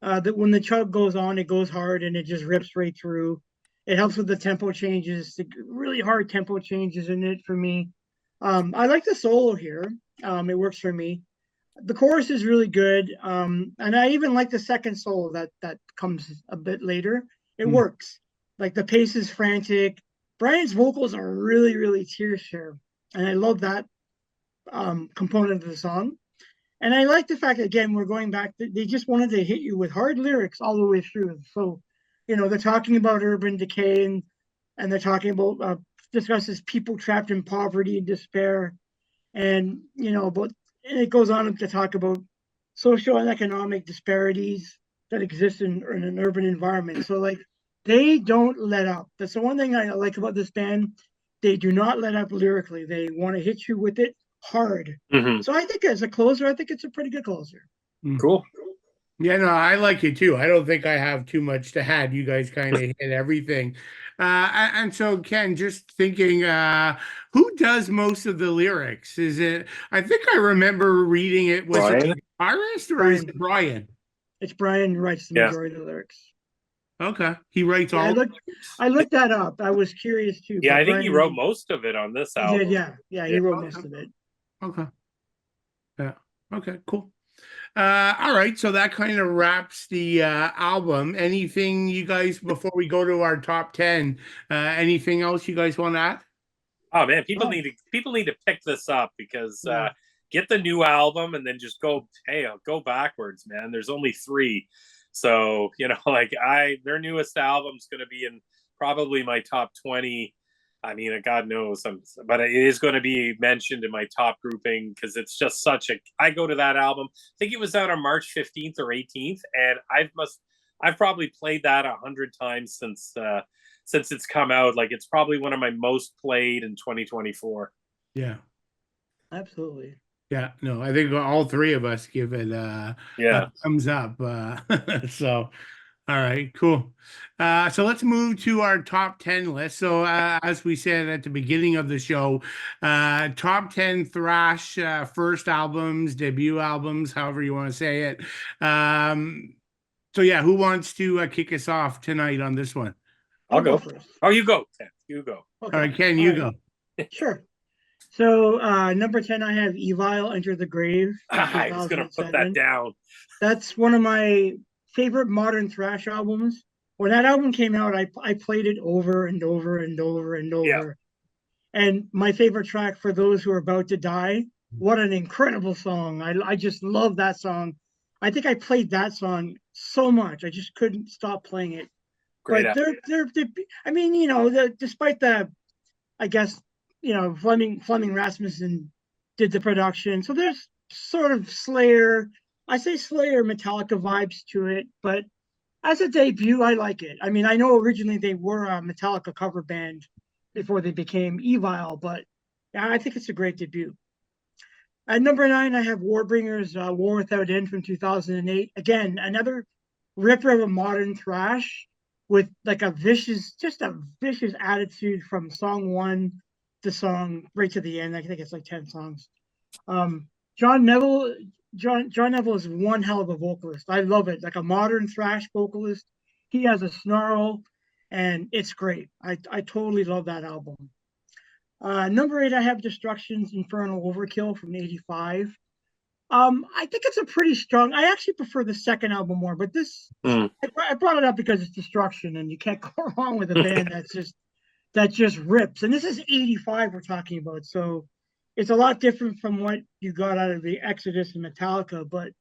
That when the chug goes on, it goes hard and it just rips right through. It helps with the tempo changes, the really hard tempo changes in it for me. I like the solo here. It works for me. The chorus is really good, and I even like the second solo that comes a bit later. It Hmm. works. Like the pace is frantic. Brian's vocals are really, really tear share, and I love that component of the song. And I like the fact that, again, we're going back, they just wanted to hit you with hard lyrics all the way through. So, they're talking about urban decay and they're talking about, discusses people trapped in poverty and despair. And, but it goes on to talk about social and economic disparities that exist in an urban environment. So, like, they don't let up. That's the one thing I like about this band. They do not let up lyrically. They want to hit you with it hard. mm-hmm. So I think as a closer, I think it's a pretty good closer. Hmm. Cool. Yeah, no, I like it too. I don't think I have too much to add. You guys kind of hit everything. And so, Ken, just thinking, who does most of the lyrics? Is it, I think I remember reading it, was it Brian? the guitarist or is Brian. it Brian? It's Brian who writes the Yeah. majority of the lyrics. Okay. He writes Yeah, all the I looked that up. I was curious too. Yeah, But I think he Brian, wrote most of it on this he album. did, yeah. Yeah, he Yeah. wrote Okay. most of it. Okay. Yeah. Okay, cool. All right, so that kind of wraps the album. Anything you guys before we go to our top 10, anything else you guys want to add? Oh man, people Oh, need to pick this up because yeah. get the new album and then just go backwards, man. There's only 3. So, like their newest album's going to be in probably my top 20. I mean, God knows, but it is going to be mentioned in my top grouping because it's just I go to that album. I think it was out on March 15th or 18th, and I've probably played that 100 times since it's come out. Like it's probably one of my most played in 2024. Yeah. Absolutely. Yeah, no, I think all three of us give it Yeah. a thumbs up. So All right, cool. So let's move to our top 10 list. So, as we said at the beginning of the show, top 10 thrash first albums, debut albums, however you want to say it. So, yeah, who wants to kick us off tonight on this one? I'll go first. Oh, you go, Ted. You go. Okay. All right, Ken, you go. Sure. So number 10, I have Evil, Enter the Grave. I was going to put that down. That's one of my favorite modern thrash albums. When that album came out, I played it over and over and over and over. Yeah. And my favorite track, For Those Who Are About to Die, what an incredible song. I just love that song. I think I played that song so much. I just couldn't stop playing it. Great. But they're I mean, you know, despite the, I guess, you know, Fleming Rasmussen did the production. So there's sort of Slayer, I say Slayer Metallica vibes to it, but as a debut, I like it. I mean, I know originally they were a Metallica cover band before they became Evil, but yeah, I think it's a great debut. At number 9, I have Warbringers, War Without End from 2008. Again, another ripper of a modern thrash with like a vicious attitude from song 1 to song right to the end. I think it's like 10 songs. John Neville is one hell of a vocalist. I love it. Like a modern thrash vocalist. He has a snarl and it's great. I totally love that album. Number 8, I have Destruction's Infernal Overkill from '85. I think it's a pretty strong. I actually prefer the second album more, but this I brought it up because it's Destruction, and you can't go wrong with a band that just rips. And this is '85 we're talking about, so it's a lot different from what you got out of the Exodus and Metallica. But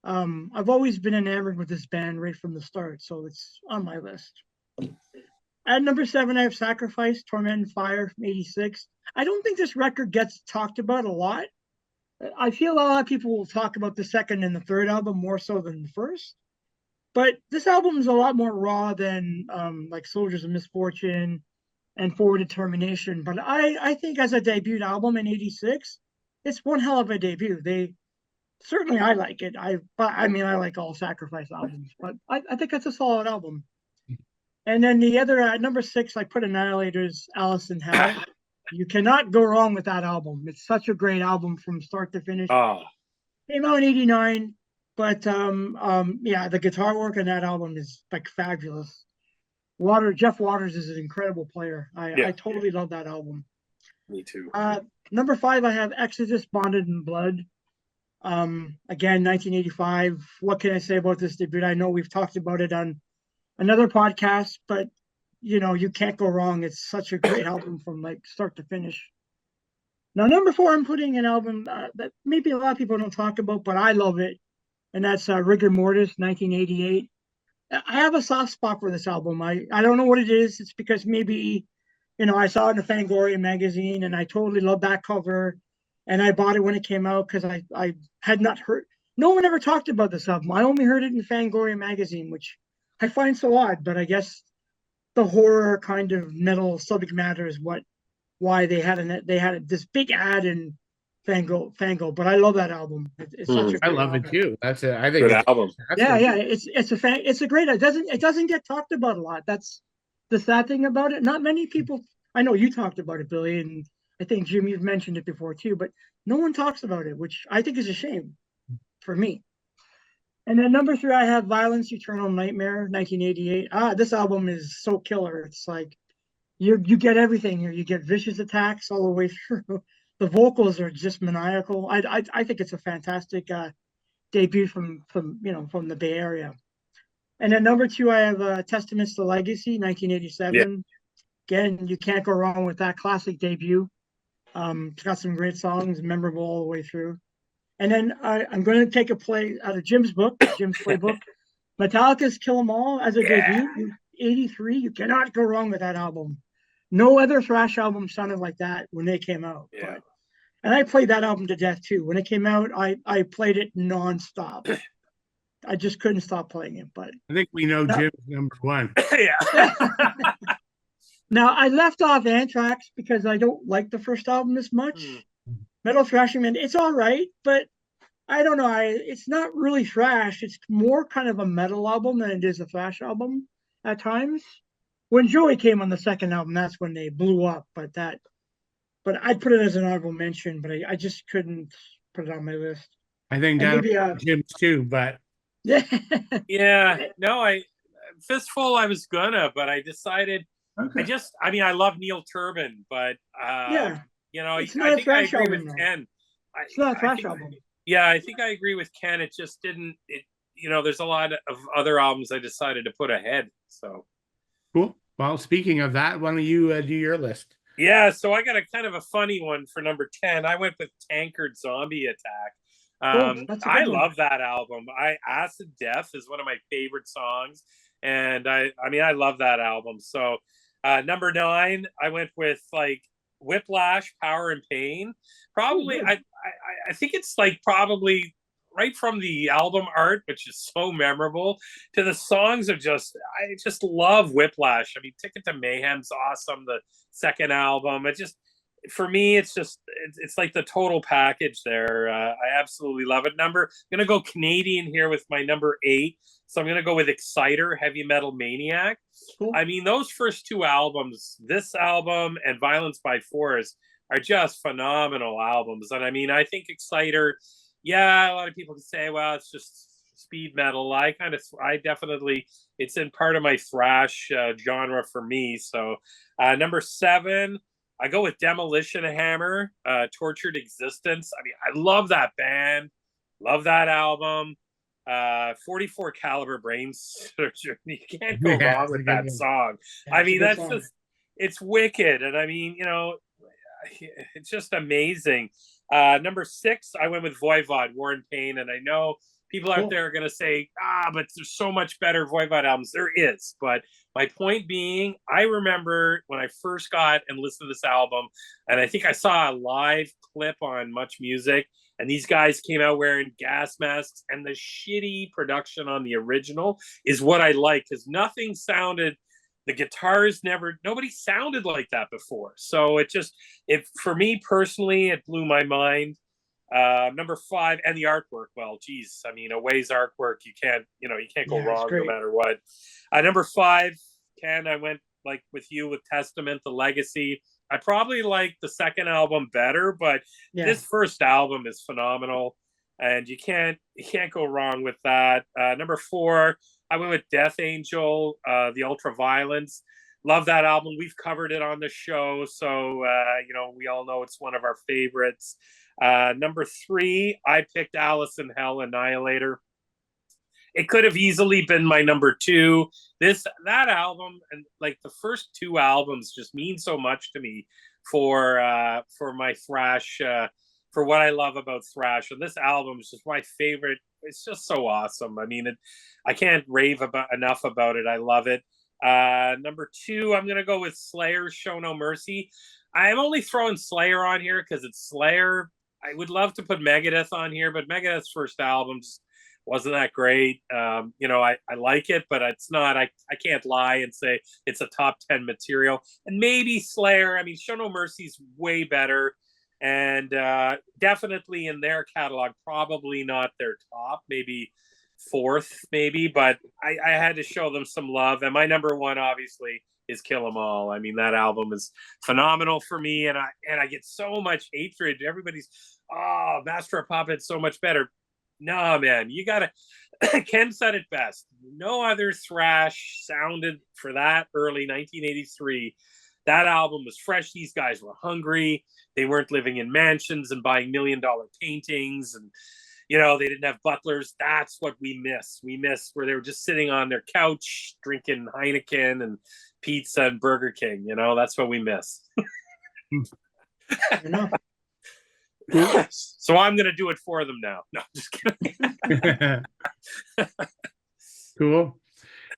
I've always been enamored with this band right from the start, so it's on my list. At number 7, I have Sacrifice, Torment and Fire from '86. I don't think this record gets talked about a lot. I feel a lot of people will talk about the second and the third album more so than the first. But this album is a lot more raw than like Soldiers of Misfortune and Forward Determination. But I think as a debut album in '86, it's one hell of a debut. Certainly I like it. I like all Sacrifice albums, but I think it's a solid album. And then the other at number 6, I put Annihilator's Alice in Hell. You cannot go wrong with that album. It's such a great album from start to finish. Came out in '89, but yeah, the guitar work on that album is like fabulous. Jeff Waters is an incredible player. I totally love that album. Me too. Number 5, I have Exodus, Bonded in Blood. Again, 1985. What can I say about this debut? I know we've talked about it on another podcast, but you know, you can't go wrong. It's such a great album from like start to finish. Now, number 4, I'm putting an album that maybe a lot of people don't talk about, but I love it, and that's Rigor Mortis, 1988. I have a soft spot for this album. I don't know what it is. It's because maybe, you know, I saw it in the Fangoria magazine, and I totally love that cover, and I bought it when it came out because I had not heard. No one ever talked about this album. I only heard it in the Fangoria magazine, which I find so odd, but I guess the horror kind of metal subject matter is why they had this big ad in Fango. But I love that album. It's such a great I love album. it too. I think good album. Yeah. It's a great. It doesn't get talked about a lot. That's the sad thing about it. Not many people. I know you talked about it, Billy, and I think Jim, you've mentioned it before too. But no one talks about it, which I think is a shame for me. And then number 3, I have Violence, Eternal Nightmare, 1988. This album is so killer. It's like you get everything here. You get vicious attacks all the way through. The vocals are just maniacal. I think it's a fantastic debut from the Bay Area. And then number 2, I have Testaments to Legacy, 1987. Yeah. Again, you can't go wrong with that classic debut. It's got some great songs, memorable all the way through. And then I'm going to take a play out of Jim's playbook. Metallica's Kill 'Em All as a debut, '83. You cannot go wrong with that album. No other thrash album sounded like that when they came out. Yeah. And I played that album to death too. When it came out, I played it nonstop. I just couldn't stop playing it. But I think we know Jim's number 1. Yeah. Now I left off Anthrax because I don't like the first album as much. Metal Thrashing Man, it's all right, but I don't know. It's not really thrash. It's more kind of a metal album than it is a thrash album at times. When Joey came on the second album, that's when they blew up. But I'd put it as an honorable mention. But I just couldn't put it on my list. I think And that maybe Jim's too, but yeah, Yeah, no, I Fistful I was gonna, but I decided okay. I mean, I love Neil Turbin, but yeah. you know, It's I not a think I thrash agree with album though. Ken. It's not a I thrash think, album. yeah, I think I agree with Ken. It just didn't. It you know, there's a lot of other albums I decided to put ahead. So Cool. Well, speaking of that, why don't you do your list? yeah, so I got a kind of a funny one for number 10. I went with Tankard Zombie Attack. Cool. That's a I good one. love that album. Acid Death is one of my favorite songs, and I mean I love that album. So number 9, I went with like Whiplash, Power and Pain. Oh, Probably good. I think it's like probably right from the album art, which is so memorable, to the songs of I just love Whiplash. I mean, Ticket to Mayhem's awesome. The second album, it just for me, it's like the total package there. I absolutely love it. I'm gonna go Canadian here with my number 8. So I'm gonna go with Exciter, Heavy Metal Maniac. Cool. I mean, those first two albums, this album and Violence by Force, are just phenomenal albums. And I mean, I think Exciter, yeah, a lot of people can say, well, it's just speed metal. I definitely, it's in part of my thrash genre for me. So number 7, I go with Demolition Hammer, Tortured Existence. I mean, I love that band, love that album. 44 caliber brain surgery. You can't go Yeah, wrong it's a with good that one. song. Yeah, I it's a mean, good that's song. just, it's wicked. And I mean, you know, it's just amazing. Number 6, I went with Voivod, War and Pain. And I know people out Cool. there are going to say, but there's so much better Voivod albums. There is. But my point being, I remember when I first got and listened to this album, and I think I saw a live clip on Much Music, and these guys came out wearing gas masks, and the shitty production on the original is what I like, because nothing sounded, the guitars nobody sounded like that before. So for me personally, it blew my mind. Number 5, and the artwork. Well, geez, I mean, Away's artwork, you can't go Yeah, it's wrong no great. matter what. Number 5, Ken, I went like with you with Testament, The Legacy. I probably like the second album better, but Yeah. this first album is phenomenal, and you can't go wrong with that. Number 4, I went with Death Angel, The Ultraviolence. Love that album. We've covered it on the show, so we all know it's one of our favorites. Number 3, I picked Alice in Hell, Annihilator. It could have easily been my number 2. That album, and like the first 2 albums, just mean so much to me for my thrash, for what I love about thrash. And this album is just my favorite. It's just so awesome. I mean, I can't rave enough about it. I love it. Number 2, I'm gonna go with Slayer's Show No Mercy. I am only throwing Slayer on here because it's Slayer. I would love to put Megadeth on here, but Megadeth's first album just wasn't that great. I like it, but it's not. I can't lie and say it's a top 10 material. And maybe Slayer. I mean, Show No Mercy's way better, and definitely in their catalog, probably not their top. Maybe fourth, maybe. But I had to show them some love. And my number 1, obviously, is Kill 'Em All. I mean, that album is phenomenal for me, and I get so much hatred. Everybody's, Master of Puppets so much better. No, man, you gotta. Ken said it best. No other thrash sounded for that early 1983. That album was fresh. These guys were hungry. They weren't living in mansions and buying $1 million paintings, and they didn't have butlers. That's what we miss. We miss where they were just sitting on their couch drinking Heineken and pizza and Burger King. That's what we miss. Enough. So I'm going to do it for them now. No, just kidding. Cool.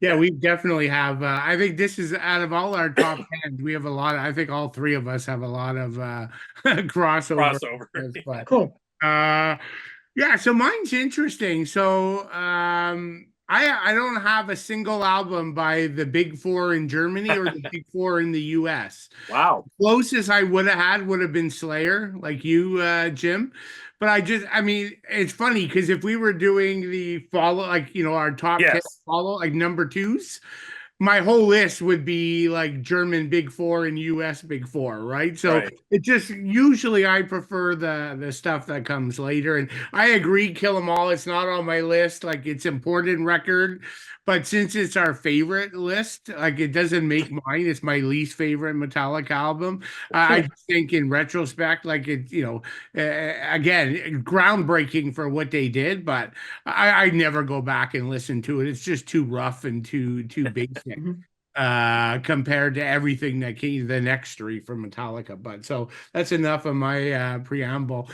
Yeah, we definitely have. I think this is out of all our top 10, we have a lot. I think all 3 of us have a lot of crossover. But Cool. yeah, so mine's interesting. So I don't have a single album by the Big Four in Germany or the Big Four in the US. Wow. Closest I would have had would have been Slayer, like you, Jim. But I mean, it's funny because if we were doing the follow, like, our top 10 Yes. follow, like number twos, my whole list would be like German Big Four and US Big Four, right? So Right. it just usually I prefer the stuff that comes later. And I agree, Kill 'Em All. It's not on my list. Like it's important record, but since it's our favorite list, like it doesn't make mine. It's my least favorite Metallica album. I Sure. just think in retrospect, like it, again, groundbreaking for what they did, but I never go back and listen to it. It's just too rough and too basic Mhm. compared to everything that came the next three from Metallica. But so that's enough of my preamble.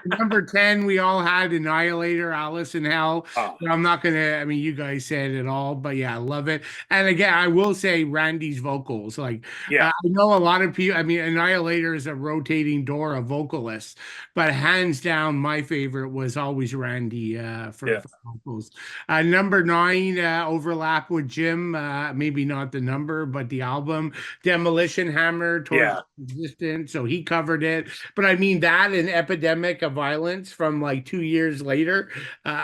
Number 10, we all had Annihilator, Alice in Hell. Oh, I'm not gonna, I mean, you guys said it all, but yeah, I love it. And again, I will say Randy's vocals. Like yeah. I know a lot of people, I mean, Annihilator is a rotating door of vocalists, but hands down, my favorite was always Randy Yeah. for vocals. Number 9, overlap with Jim. Maybe not the number, but the album Demolition Hammer towards Yeah. existence. So he covered it. But I mean that and Epidemic of Violence from like 2 years later.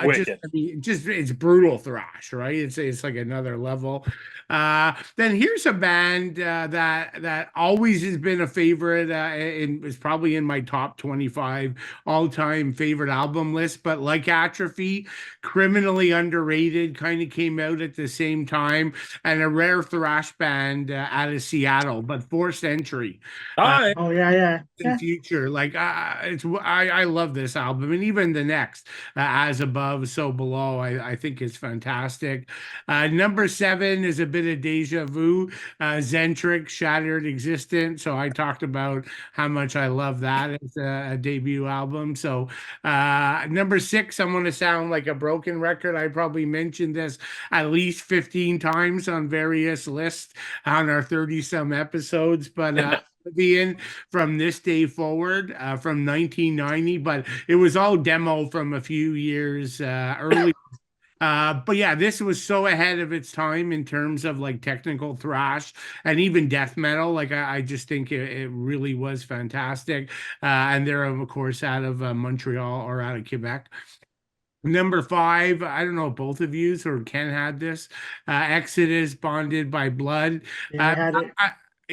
Wicked. I mean, just it's brutal thrash, right? It's like another level. Then here's a band that always has been a favorite, and is probably in my top 25 all-time favorite album list. But like Atrophy, criminally underrated, kind of came out at the same time, and a rare thrash band out of Seattle, but Forced Entry. Uh, All right. Oh yeah, yeah, in yeah. future. Like I love this album, and even the next, As Above, So Below. I think it's fantastic. Number 7 is a bit of deja vu. Zentric, Shattered Existence. So I talked about how much I love that as a debut album. So number 6, I'm going to sound like a broken record. I probably mentioned this at least 15 times on various lists on our 30 some episodes, but Oblivion from This Day Forward from 1990, but it was all demo from a few years early. But yeah, this was so ahead of its time in terms of like technical thrash and even death metal. Like I just think it really was fantastic. And they're of course out of Montreal or out of Quebec. Number 5, I don't know if both of you or Ken had this. Exodus, Bonded by Blood. Yeah, I Uh, had it.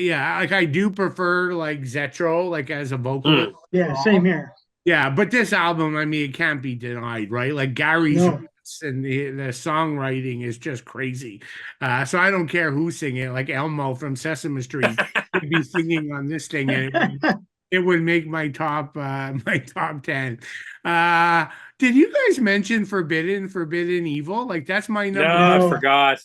yeah, like I do prefer like Zetro, like as a vocalist. Mm. Yeah, same here. Yeah, but this album, I mean, it can't be denied, right? Like Gary's No. riffs and the songwriting is just crazy. So I don't care who's singing it. Like Elmo from Sesame Street could be singing on this thing, and it would make my top my top 10. Uh, did you guys mention Forbidden Evil? Like that's my No, number. I No. forgot.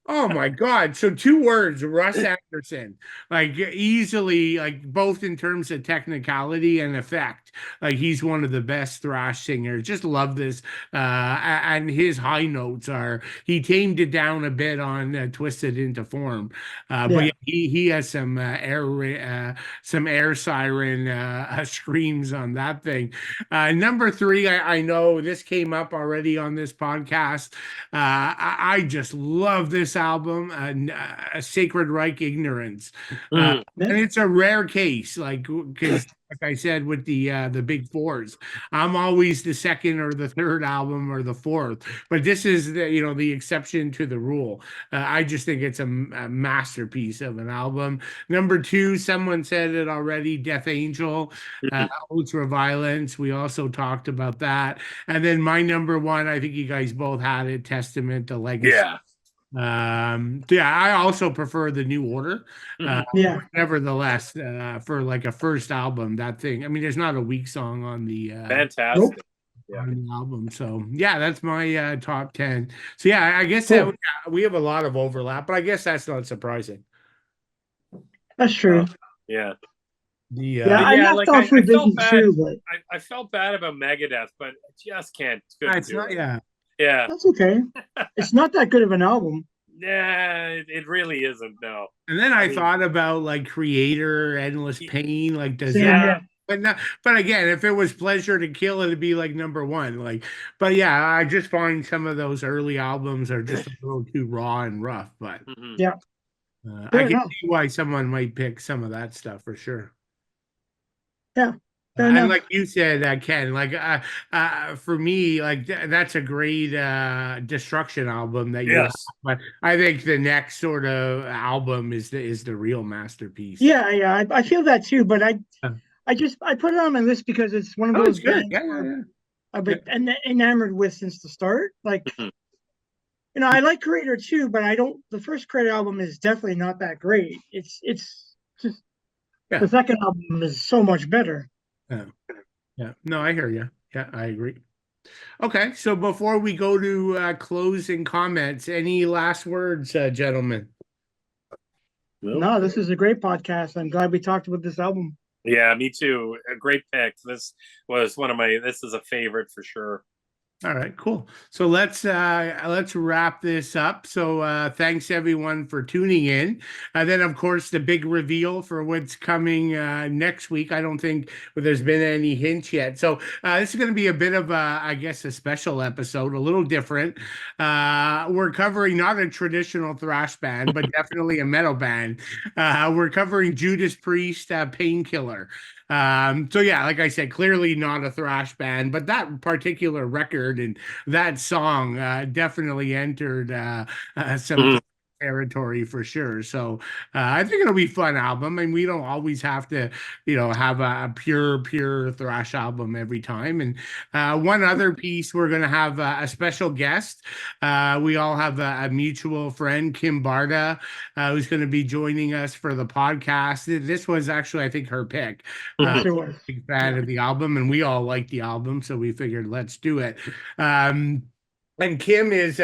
Oh my God. So 2 words, Russ Anderson, like easily, like both in terms of technicality and effect. Like he's one of the best thrash singers. Just love this. And his high notes are, he tamed it down a bit on Twisted Into Form. But Yeah. yeah, he has some air siren screams on that thing. Number 3, I know this came up already on this podcast. I just love this album, A Sacred Reich Ignorance. Mm. And it's a rare case, like because like I said with the big fours, I'm always the second or the third album or the fourth, but this is the exception to the rule. I just think it's a masterpiece of an album. Number 2, someone said it already, Death Angel, Ultra Violence. We also talked about that. And then my number 1, I think you guys both had it, Testament to Legacy. Yeah. Yeah, I also prefer the New Order. Yeah. Nevertheless, for like a first album, that thing, I mean, there's not a weak song on the Fantastic. Nope. Yeah. on the album. So yeah, that's my top 10. So yeah, I guess Cool. we have a lot of overlap, but I guess that's not surprising. That's true. Yeah. The Yeah, But I yeah, left like, off I felt Forbidden bad. too, but I felt bad about Megadeth, but I just couldn't it's do not, it. yeah. Yeah. that's okay. It's not that good of an album. Nah, it really isn't. No. And then I mean- thought about like Creator, Endless Pain, like does Same that Yeah. here. but again, if it was Pleasure to Kill, it'd be like number one. Like, but yeah, I just find some of those early albums are just a little too raw and rough. But Mhm. Yeah, I fair can enough. see why someone might pick some of that stuff for sure. Yeah, fair And enough. like you said, Ken, like for me, like that's a great Destruction album that you have. Yes. But I think the next sort of album is the real masterpiece. Yeah, I feel that too. But Uh, I put it on my list because it's one of Oh, it's those good. bands Yeah, yeah, where yeah. I've Yeah. been enamored with since the start. Like, Mhm. I like Creator too, but I don't. The first Creator album is definitely not that great. It's just the Yeah. second album is so much better. Yeah. Yeah. No, I hear you. Yeah, I agree. Okay, so before we go to closing comments, any last words, gentlemen? Nope. No, this is a great podcast. I'm glad we talked about this album. Yeah, me too. A great pick. This was one of my. This is a favorite for sure. All right, cool. So let's wrap this up. So thanks everyone for tuning in. And then of course the big reveal for what's coming next week. I don't think there's been any hints yet. So this is going to be a bit of a, I guess, a special episode, a little different. We're covering not a traditional thrash band, but definitely a metal band. We're covering Judas Priest, Painkiller. So yeah, like I said, clearly not a thrash band, but that particular record and that song definitely entered some Mhm. territory for sure. So I think it'll be a fun album, and we don't always have to, have a pure thrash album every time. And one other piece, we're gonna have a special guest. We all have a mutual friend, Kim Barda, who's going to be joining us for the podcast. This was actually, I think, her pick. Yes, Mhm. it was. Big fan Yeah. of the album, and we all like the album, so we figured let's do it. Um, and Kim is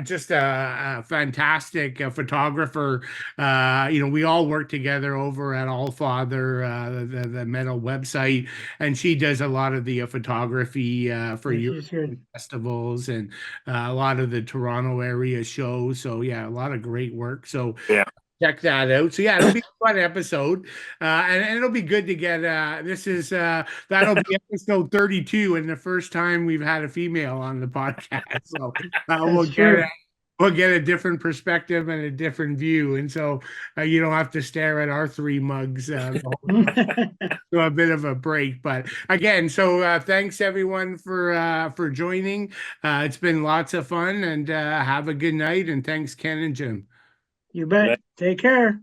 just a fantastic photographer. We all work together over at All Father, the metal website, and she does a lot of the photography for Yeah, she's good. European festivals and a lot of the Toronto area shows. So yeah, a lot of great work. So Yeah. check that out. So yeah, it'll be a fun episode, and it'll be good to get. This is that'll be episode 32, and the first time we've had a female on the podcast. So That's true. we'll get a different perspective and a different view, and so you don't have to stare at our three mugs. So a bit of a break, but again, so thanks everyone for joining. It's been lots of fun, and have a good night. And thanks, Ken and Jim. You bet. Take care.